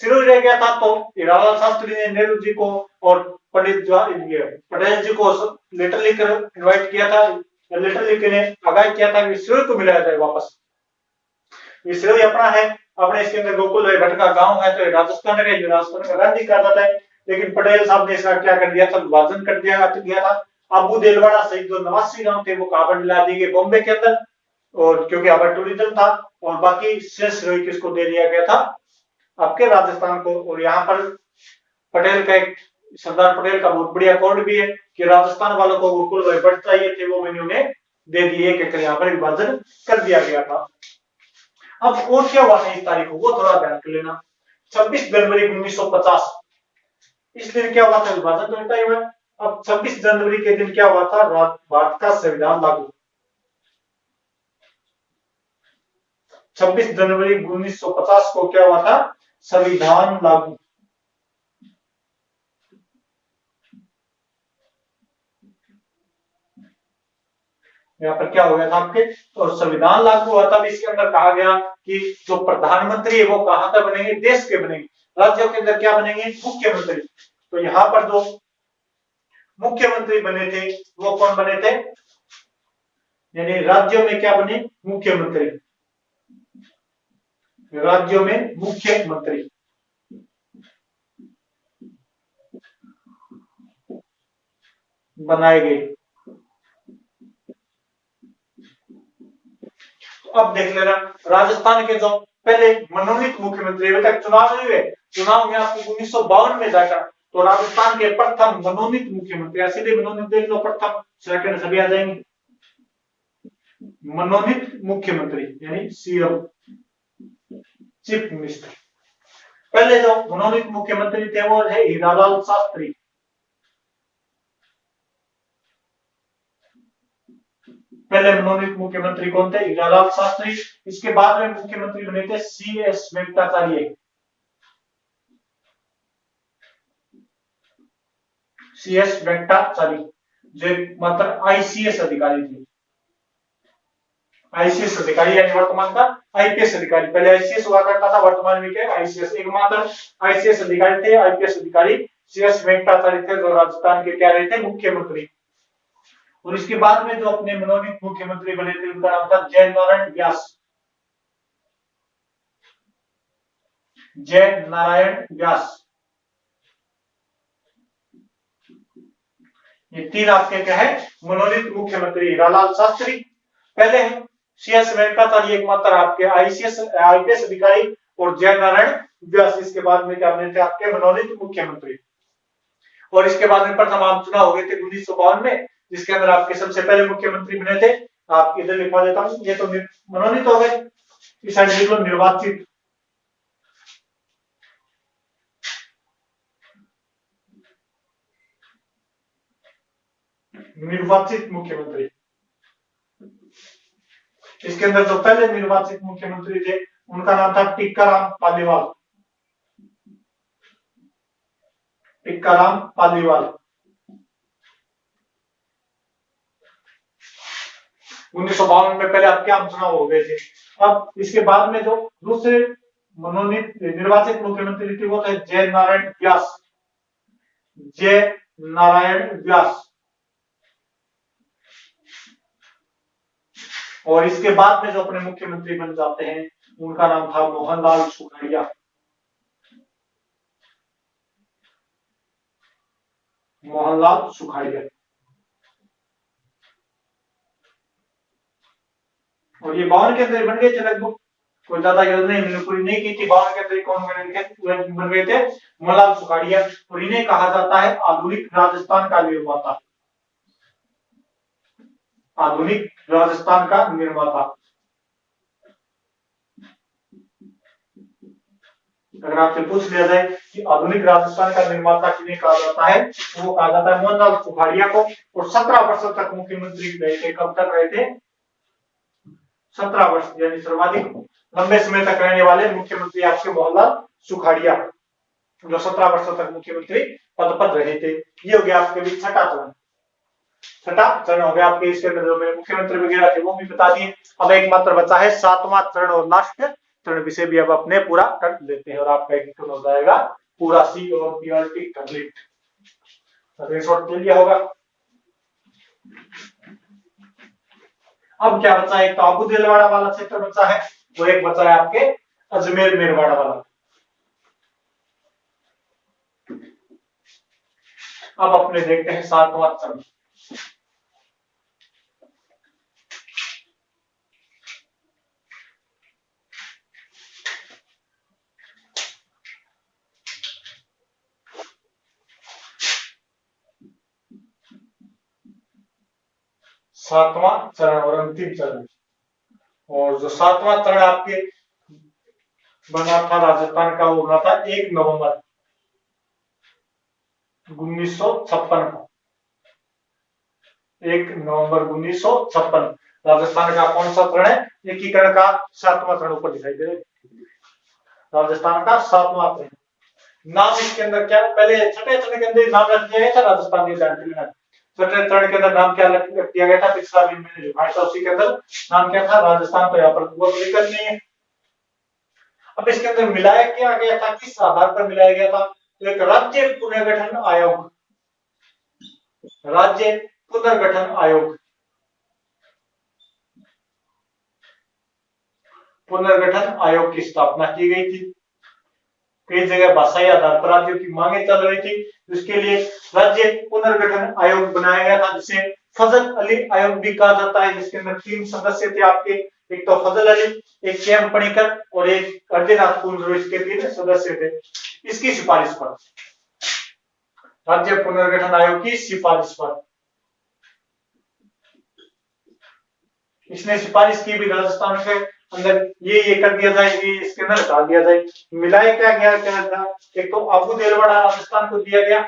सिरोही रह गया था, तो हीरालाल शास्त्री ने नेहरू जी को और पंडित पटेल जी को लेटर लिखकर इनवाइट किया था, लेटर लिखकर आगाह किया था कि सिरोही को मिलाया जाए वापस। सिरोही अपना है, अपने इसके अंदर गोकुल भाई भट्ट का गांव है, तो राजस्थान का गांधी कहा जाता है। लेकिन पटेल साहब ने इसका क्या कर दिया था? विभाजन कर दिया था। आबू देलवाड़ा सहित जो 89 गांव थे वो कहां मिला दिए गए? बॉम्बे के अंदर। और क्योंकि यहाँ पर टूरिज्म था, और बाकी शेष सिरोही किसको दे दिया गया था? आपके राजस्थान को। और यहाँ पर पटेल का एक, सरदार पटेल का बहुत बढ़िया कोड भी है कि राजस्थान वालों को गोकुल भाई भट्ट चाहिए थे, वो मैंने उन्हें दे दिए, कहकर यहाँ पर विभाजन कर दिया गया था। अब और क्या हुआ था इस तारीख को, वो थोड़ा ध्यान कर लेना। 26 जनवरी 1950, इस दिन क्या हुआ था? विभाजन तो होता ही हुआ। अब 26 जनवरी के दिन क्या हुआ था? भारत का संविधान लागू। 26 जनवरी 1950 को क्या हुआ था? संविधान लागू। यहाँ पर क्या हो गया था आपके? तो संविधान लागू हुआ था। इसके अंदर कहा गया कि जो प्रधानमंत्री है वो कहां का बनेंगे? देश के बनेंगे। राज्यों के अंदर क्या बनेंगे? मुख्यमंत्री। तो यहाँ पर जो मुख्यमंत्री बने थे वो कौन बने थे? यानी राज्यों में क्या बने? मुख्यमंत्री। राज्यों में मुख्यमंत्री बनाए गए। अब देख लेना, राजस्थान के जो पहले मनोनीत मुख्यमंत्री, अभी तक चुनाव नहीं हुए, चुनाव में आपको 1952 में जाकर, तो राजस्थान के प्रथम मनोनीत मुख्यमंत्री, सीधे मनोनीत देख लो, प्रथम सेकंड सभी आ जाएंगे। मनोनीत मुख्यमंत्री यानी सीएम, चीफ मिनिस्टर। पहले जो मनोनीत मुख्यमंत्री थे वो है हीरालाल शास्त्री। पहले मनोनीत मुख्यमंत्री कौन थे? हीरालाल शास्त्री। इसके बाद में मुख्यमंत्री बने थे सीएस वेंकटाचार्य। सीएस वेंकटाचार्य जो मात्र आईसीएस अधिकारी थे। आईसीएस अधिकारी यानी वर्तमान का आईपीएस अधिकारी। पहले आईसीएस हुआ करता था, वर्तमान में क्या? आईसीएस। एकमात्र आईसीएस अधिकारी थे, आईपीएस अधिकारी सीएस वेंकटाचार्य थे, जो राजस्थान के क्या रहे थे? मुख्यमंत्री। और इसके बाद में जो अपने मनोनीत मुख्यमंत्री बने थे उनका नाम था जय नारायण व्यास। जय नारायण व्यास। ये तीन आपके क्या है मनोनीत मुख्यमंत्री। हीरालाल शास्त्री पहले हैं, CS वेंकटाचार्य एकमात्र आपके IPS अधिकारी और जयनारायण व्यास इसके बाद में क्या बने थे आपके मनोनीत मुख्यमंत्री। और इसके बाद में प्रथम आम चुनाव हो गए थे 1952 में, जिसके अंदर आपके सबसे पहले मुख्यमंत्री बने थे, आप इधर लिखवा देता हूं, ये तो मनोनीत हो गए, इस साइड लिख लो निर्वाचित। निर्वाचित मुख्यमंत्री, इसके अंदर जो पहले निर्वाचित मुख्यमंत्री थे उनका नाम था टिक्काराम पालीवाल। टिक्काराम पालीवाल 1952 में पहले आपके आम चुनाव हो गए थे। अब इसके बाद में जो दूसरे मनोनीत निर्वाचित मुख्यमंत्री थे वो थे जय नारायण व्यास। जय नारायण व्यास। और इसके बाद में जो अपने मुख्यमंत्री बन जाते हैं उनका नाम था मोहनलाल सुखाड़िया। मोहनलाल सुखाड़िया। और ये 52 के अंदर बन गए थे लगभग, कोई ज्यादा योजना इन्होंने पूरी नहीं की थी। 52 के अंदर कौन बन गए थे? मोहनलाल सुखाड़िया। और इन्हें कहा जाता है आधुनिक राजस्थान का निर्माता। आधुनिक राजस्थान का निर्माता। अगर आपसे पूछ लिया जाए कि आधुनिक राजस्थान का निर्माता किन्हें कहा जाता है, तो वो कहा जाता है मोहनलाल सुखाड़िया को। और 17 वर्षों तक मुख्यमंत्री रहे थे। कब तक रहे थे? 17 वर्ष, यानी सर्वाधिक लंबे समय तक रहने वाले मुख्यमंत्री आपके मोहनलाल सुखाड़िया, जो 17 वर्षों तक मुख्यमंत्री पद पर रहे थे। ये हो गया आपके भी छठा चरण। छठा चरण हो गया आपके। इसके अंदर जो मेरे मुख्यमंत्री वगैरह थे वो भी बता दिए। अब एक मात्र बचा है 7वां चरण और लास्ट चरण, विषय भी अब अपने पूरा कर लेते हैं और आपका एक हो जाएगा पूरा सी और PRT कंप्लीट। स्क्रीनशॉट ले लिया होगा। अब क्या बचा है? एक तो आबू दिलवाड़ा वाला क्षेत्र बचा है, वो एक बचा है आपके अजमेर मेरवाड़ा वाला। अब अपने देखते हैं 7वां चरण। सातवां चरण और अंतिम चरण। और जो 7वां चरण आपके बना था राजस्थान का, वो बना था 1 नवंबर 1956 को। 1 नवंबर 1956 राजस्थान का कौन सा चरण है? एकीकरण का 7वां चरण ऊपर दिखाई दे रहा है। राजस्थान का 7वां चरण। नाम इसके अंदर क्या, पहले छठे चरण के अंदर नाम रख दिया गया था राजस्थान के जानकारी। छठे चरण के अंदर नाम क्या रख दिया गया था? पिछला भी मैंने दिखाया था, उसी के अंदर नाम क्या था? राजस्थान। तो यहाँ पर वो विकल्प नहीं है। अब इसके अंदर मिलाया क्या गया था? किस आधार पर मिलाया गया था? तो एक राज्य पुनर्गठन आयोग। राज्य पुनर्गठन आयोग। पुनर्गठन आयोग की स्थापना की गई थी। कई जगह भाषाई आधार पर राज्यों की मांगे चल रही थी, इसके लिए राज्य पुनर्गठन आयोग बनाया गया था, जिसे फजल अली आयोग भी कहा जाता है। जिसके अंदर 3 सदस्य थे आपके, एक तो फजल अली, एक KM पणिकर और एक अर्जुनाथ कुंजरू, इसके 3 सदस्य थे। इसकी सिफारिश पर, राज्य पुनर्गठन आयोग की सिफारिश पर इसने सिफारिश की भी राजस्थान के अंदर ये कर दिया जाए, ये इसके अंदर डाल दिया जाए। मिलाया क्या गया था? एक तो आबू देलवाड़ा राजस्थान को दिया गया।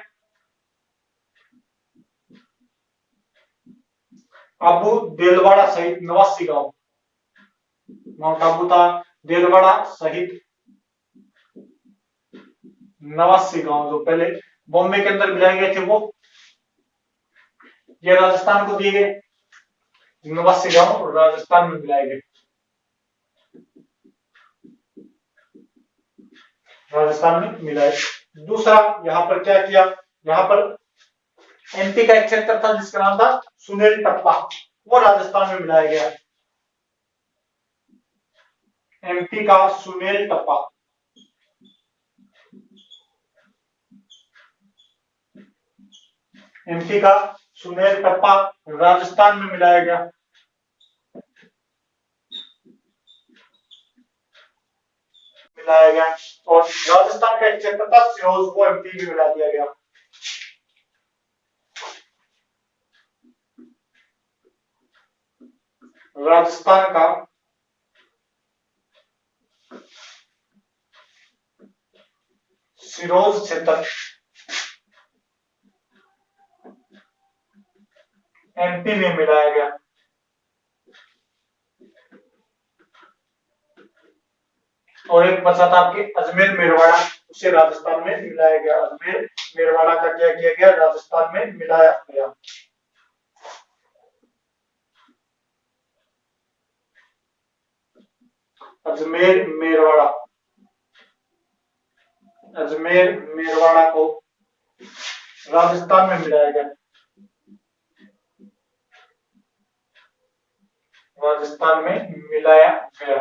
आबू देलवाड़ा सहित 89 गांव, माउंट आबू था, देलवाड़ा सहित 89 गांव जो पहले बॉम्बे के अंदर मिलाए गए थे, वो ये राजस्थान को दिए गए। 89 गांव राजस्थान में मिलाए गए, राजस्थान में मिलाए। दूसरा यहाँ पर क्या किया? यहाँ पर MP का एक क्षेत्र था जिसका नाम था सुनेल टप्पा, वो राजस्थान में मिलाया गया। MP का सुनेल टप्पा। MP का सुनेर कप्पा राजस्थान में मिलाया गया। और राजस्थान का एक क्षेत्र था सिरोज को एमपी में मिला दिया गया। राजस्थान का सिरोज क्षेत्र एमपी में मिलाया गया। और एक बचा था आपके अजमेर मेरवाड़ा, उसे राजस्थान में मिलाया गया। अजमेर मेरवाड़ा का क्या किया गया, राजस्थान में मिलाया गया। अजमेर मेरवाड़ा, अजमेर मेरवाड़ा को राजस्थान में मिलाया गया। राजस्थान में मिलाया गया।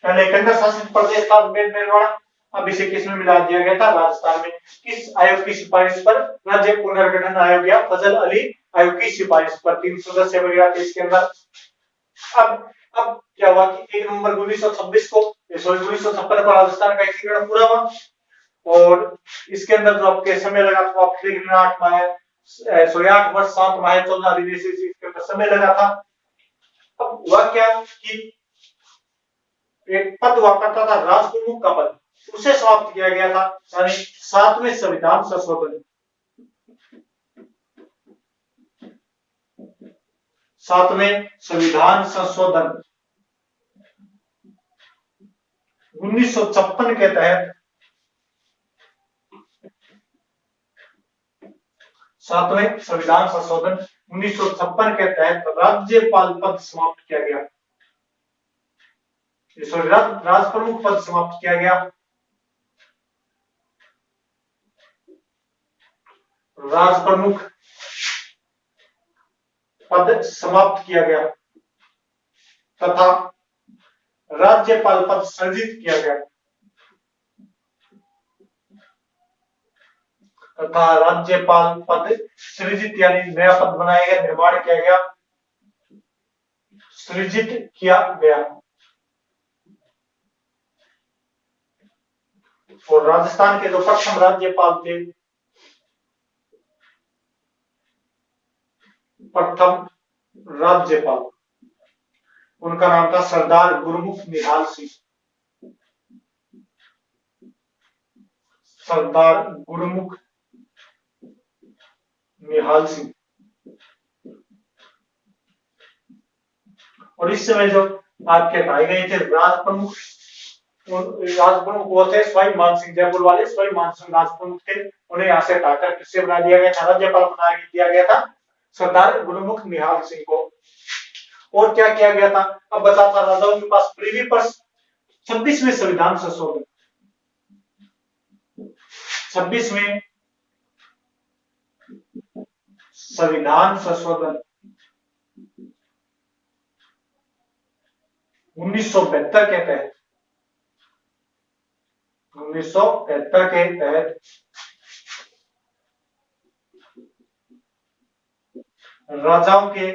पहले केंद्र शासित प्रदेश था अजमेर मेरवाड़ा, अब इसे किस में मिला दिया गया था, राजस्थान में। किस आयोग की सिफारिश पर, राज्य पुनर्गठन आयोग या फजल अली आयोग की सिफारिश पर। 3 सदस्य वगैरह थे इसके अंदर। अब क्या हुआ कि 1 नवंबर 1926 को 1956 को राजस्थान का एकीकरण पूरा हुआ। और इसके अंदर जो आपके समय लगा था आप देख लेना, 8 वर्ष 7 माह 14 दिन इसके अंदर समय लगा था। अब हुआ क्या कि एक पद हुआ करता था राजप्रमुख का पद, उसे समाप्त किया गया था, यानी 7वें संविधान संशोधन। 7वें संविधान संशोधन 1956 के तहत, 7वें संविधान संशोधन 1956 के तहत राज्यपाल पद समाप्त किया गया। राजप्रमुख पद समाप्त किया गया। राजप्रमुख पद समाप्त किया गया तथा राज्यपाल पद सृजित किया गया। तथा राज्यपाल पद सृजित यानी नया पद बनाया गया, निर्माण किया गया, सृजित किया गया। और राजस्थान के जो प्रथम राज्यपाल थे, प्रथम राज्यपाल, उनका नाम था सरदार गुरमुख निहाल सिंह। सरदार गुरमुख निहाल सिंह। और इस समय जो आपके हटाए गए थे राजप्रमुख, वो थे स्वाई मान सिंह, जयपुर वाले स्वाई मान सिंह राजप्रमुख थे। उन्हें यहाँ से हटाकर किससे बना दिया गया था, राज्यपाल बना दिया गया था सरदार गुरमुख निहाल सिंह को। और क्या किया गया था, अब बचा था राजाओं के पास प्रीवी पर्स। 26वें संविधान संशोधन, 26वें संविधान संशोधन 1972 के तहत, 1972 के तहत राजाओं के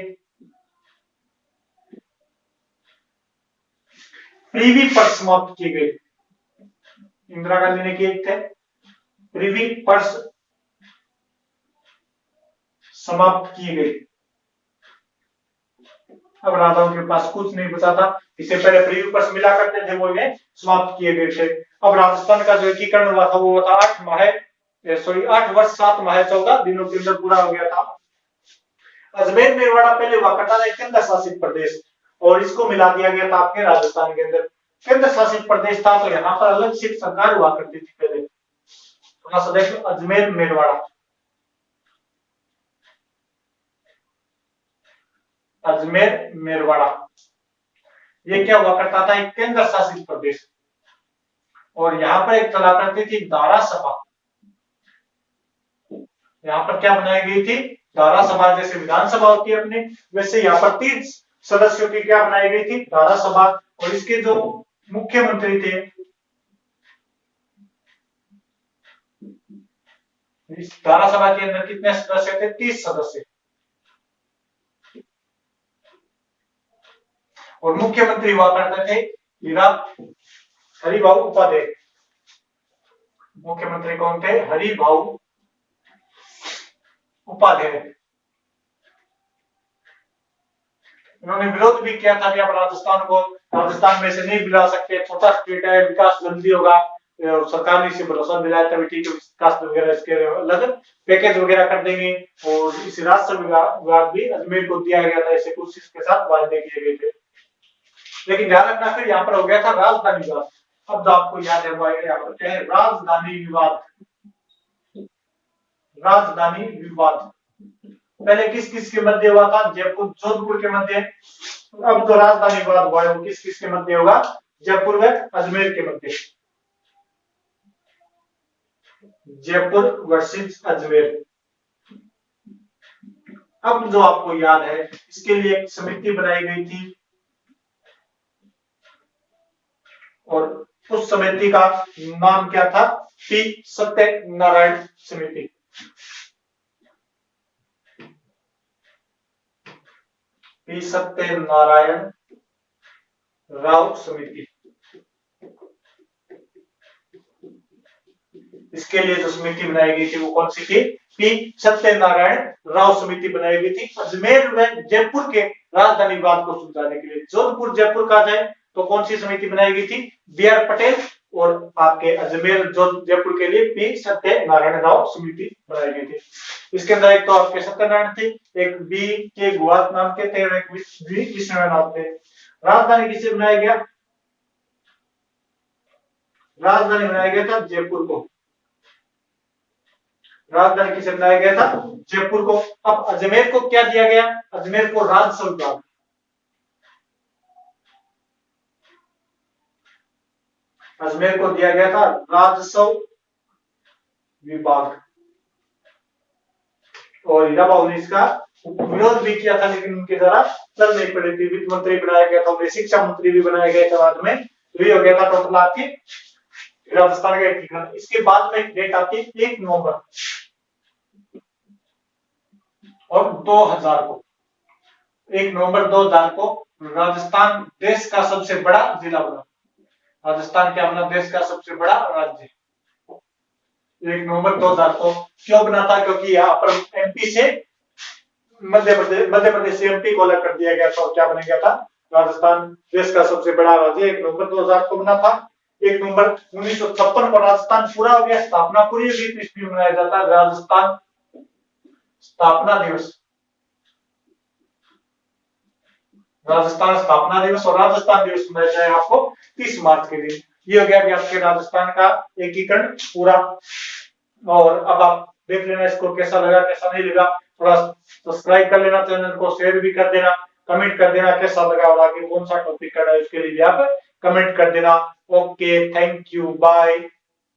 प्रीवी पर्स समाप्त किए गए। इंदिरा गांधी ने किए थे, प्रीवी पर्स समाप्त किए गए। अब राजाओं के पास कुछ नहीं बचा था, इससे पहले प्रीवी पर्स मिला करते थे, वो इन्हें समाप्त किए गए थे। अब राजस्थान का जो एकीकरण हुआ था वो था 8 वर्ष 7 माह 14 दिनों के अंदर पूरा हो गया था। अजमेर मेरवाड़ा पहले हुआ करता था केंद्र शासित प्रदेश, और इसको मिला दिया गया था आपके राजस्थान के अंदर। केंद्र शासित प्रदेश था तो यहाँ पर अलग से सरकार हुआ करती थी पहले। थोड़ा सा देखो अजमेर मेरवाड़ा, अजमेर मेरवाड़ा ये क्या हुआ करता था, एक केंद्र शासित प्रदेश। और यहाँ पर एक चला करती थी दारा सभा। यहाँ पर क्या बनाई गई थी, दारा सभा। जैसे विधानसभा होती है अपने, वैसे यहाँ पर 30 सदस्यों की क्या बनाई गई थी, दारा सभा। और इसके जो मुख्यमंत्री थे, इस धारा सभा के अंदर कितने सदस्य थे? 30 सदस्य। और मुख्यमंत्री हुआ करते थे हरिभाऊ उपाध्याय। मुख्यमंत्री कौन थे? हरिभाऊ उपाध्याय। इन्होंने विरोध भी किया था कि आप राजस्थान में से नहीं मिला सकते, छोटा स्टेट है, विकास जल्दी होगा, और सरकार ने इसे भरोसा दिलाया था ठीक है विकास वगैरह इसके अलग पैकेज वगैरह कर देंगे। और इस राजस्व विभाग भी अजमेर को दिया गया था, ऐसे कुछ इसके साथ वायदे किए गए थे। लेकिन ध्यान रखना फिर यहाँ पर हो गया था राजधानी विवाद। अब तो आपको याद है यहाँ पर क्या है? राजधानी विवाद। राजधानी विवाद पहले किस किस के मध्य हुआ था? जयपुर जोधपुर के मध्य। अब जो राजधानी विवाद हुआ है वो किस किस के मध्य होगा? जयपुर व अजमेर के मध्य। जयपुर वर्सेस अजमेर। अब जो आपको याद है इसके लिए एक समिति बनाई गई थी, और उस समिति का नाम क्या था? पी सत्यनारायण समिति। पी सत्यनारायण राव समिति। इसके लिए जो समिति बनाई गई थी वो कौन सी थी? पी सत्यनारायण राव समिति बनाई गई थी अजमेर व जयपुर के राजधानी विवाद को सुलझाने के लिए। जोधपुर जयपुर कहा जाए तो कौन सी समिति बनाई गई थी? B R Patel. और आपके अजमेर जयपुर के लिए पी सत्यनारायण राव समिति बनाई गई थी। इसके अंदर एक तो आपके सत्यनारायण थे, एक बी के गुआत नाम के थे, और एक बी विष्णु नाम थे। राजधानी किसे बनाया गया? राजधानी बनाया गया था जयपुर को। राजधानी किसे बनाया गया था? जयपुर को। अब अजमेर को क्या दिया गया? अजमेर को राजस्व विभाग। अजमेर को दिया गया था राजस्व विभाग। और हीराबाऊ ने इसका विरोध भी किया था, लेकिन उनके द्वारा चल नहीं पड़ी थी। वित्त मंत्री बनाया गया था, उन्हें शिक्षा मंत्री भी बनाया गया था बाद में। तो ये हो गया था टोटल आपकी राजस्थान का एकीकरण। इसके बाद में डेट आती है 1 नवंबर और 2000 को। 1 नवंबर 2000 को राजस्थान देश का सबसे बड़ा जिला बना। राजस्थान क्या बना? देश का सबसे बड़ा राज्य। 1 नवंबर 2000 को क्यों बना था? क्योंकि यहाँ पर एमपी से मध्य प्रदेश से एमपी को अलग कर दिया गया था। क्या बन गया था? राजस्थान देश का सबसे बड़ा राज्य 1 नवंबर 2000 को बना था। 1 नवंबर 1956 को राजस्थान पूरा हो गया। स्थापना पूरी हुई तो इसमें मनाया जाता है राजस्थान स्थापना दिवस। राजस्थान स्थापना दिवस और राजस्थान दिवस मनाया जाए आपको 30 मार्च के दिन। ये हो गया कि आपके राजस्थान का एकीकरण पूरा। और अब आप देख लेना इसको कैसा लगा कैसा नहीं लगा। थोड़ा सब्सक्राइब कर लेना चैनल को, शेयर भी कर देना, कमेंट कर देना कैसा लगा और आगे कौन सा टॉपिक करना है उसके लिए भी आप कमेंट कर देना। Okay, thank you, bye.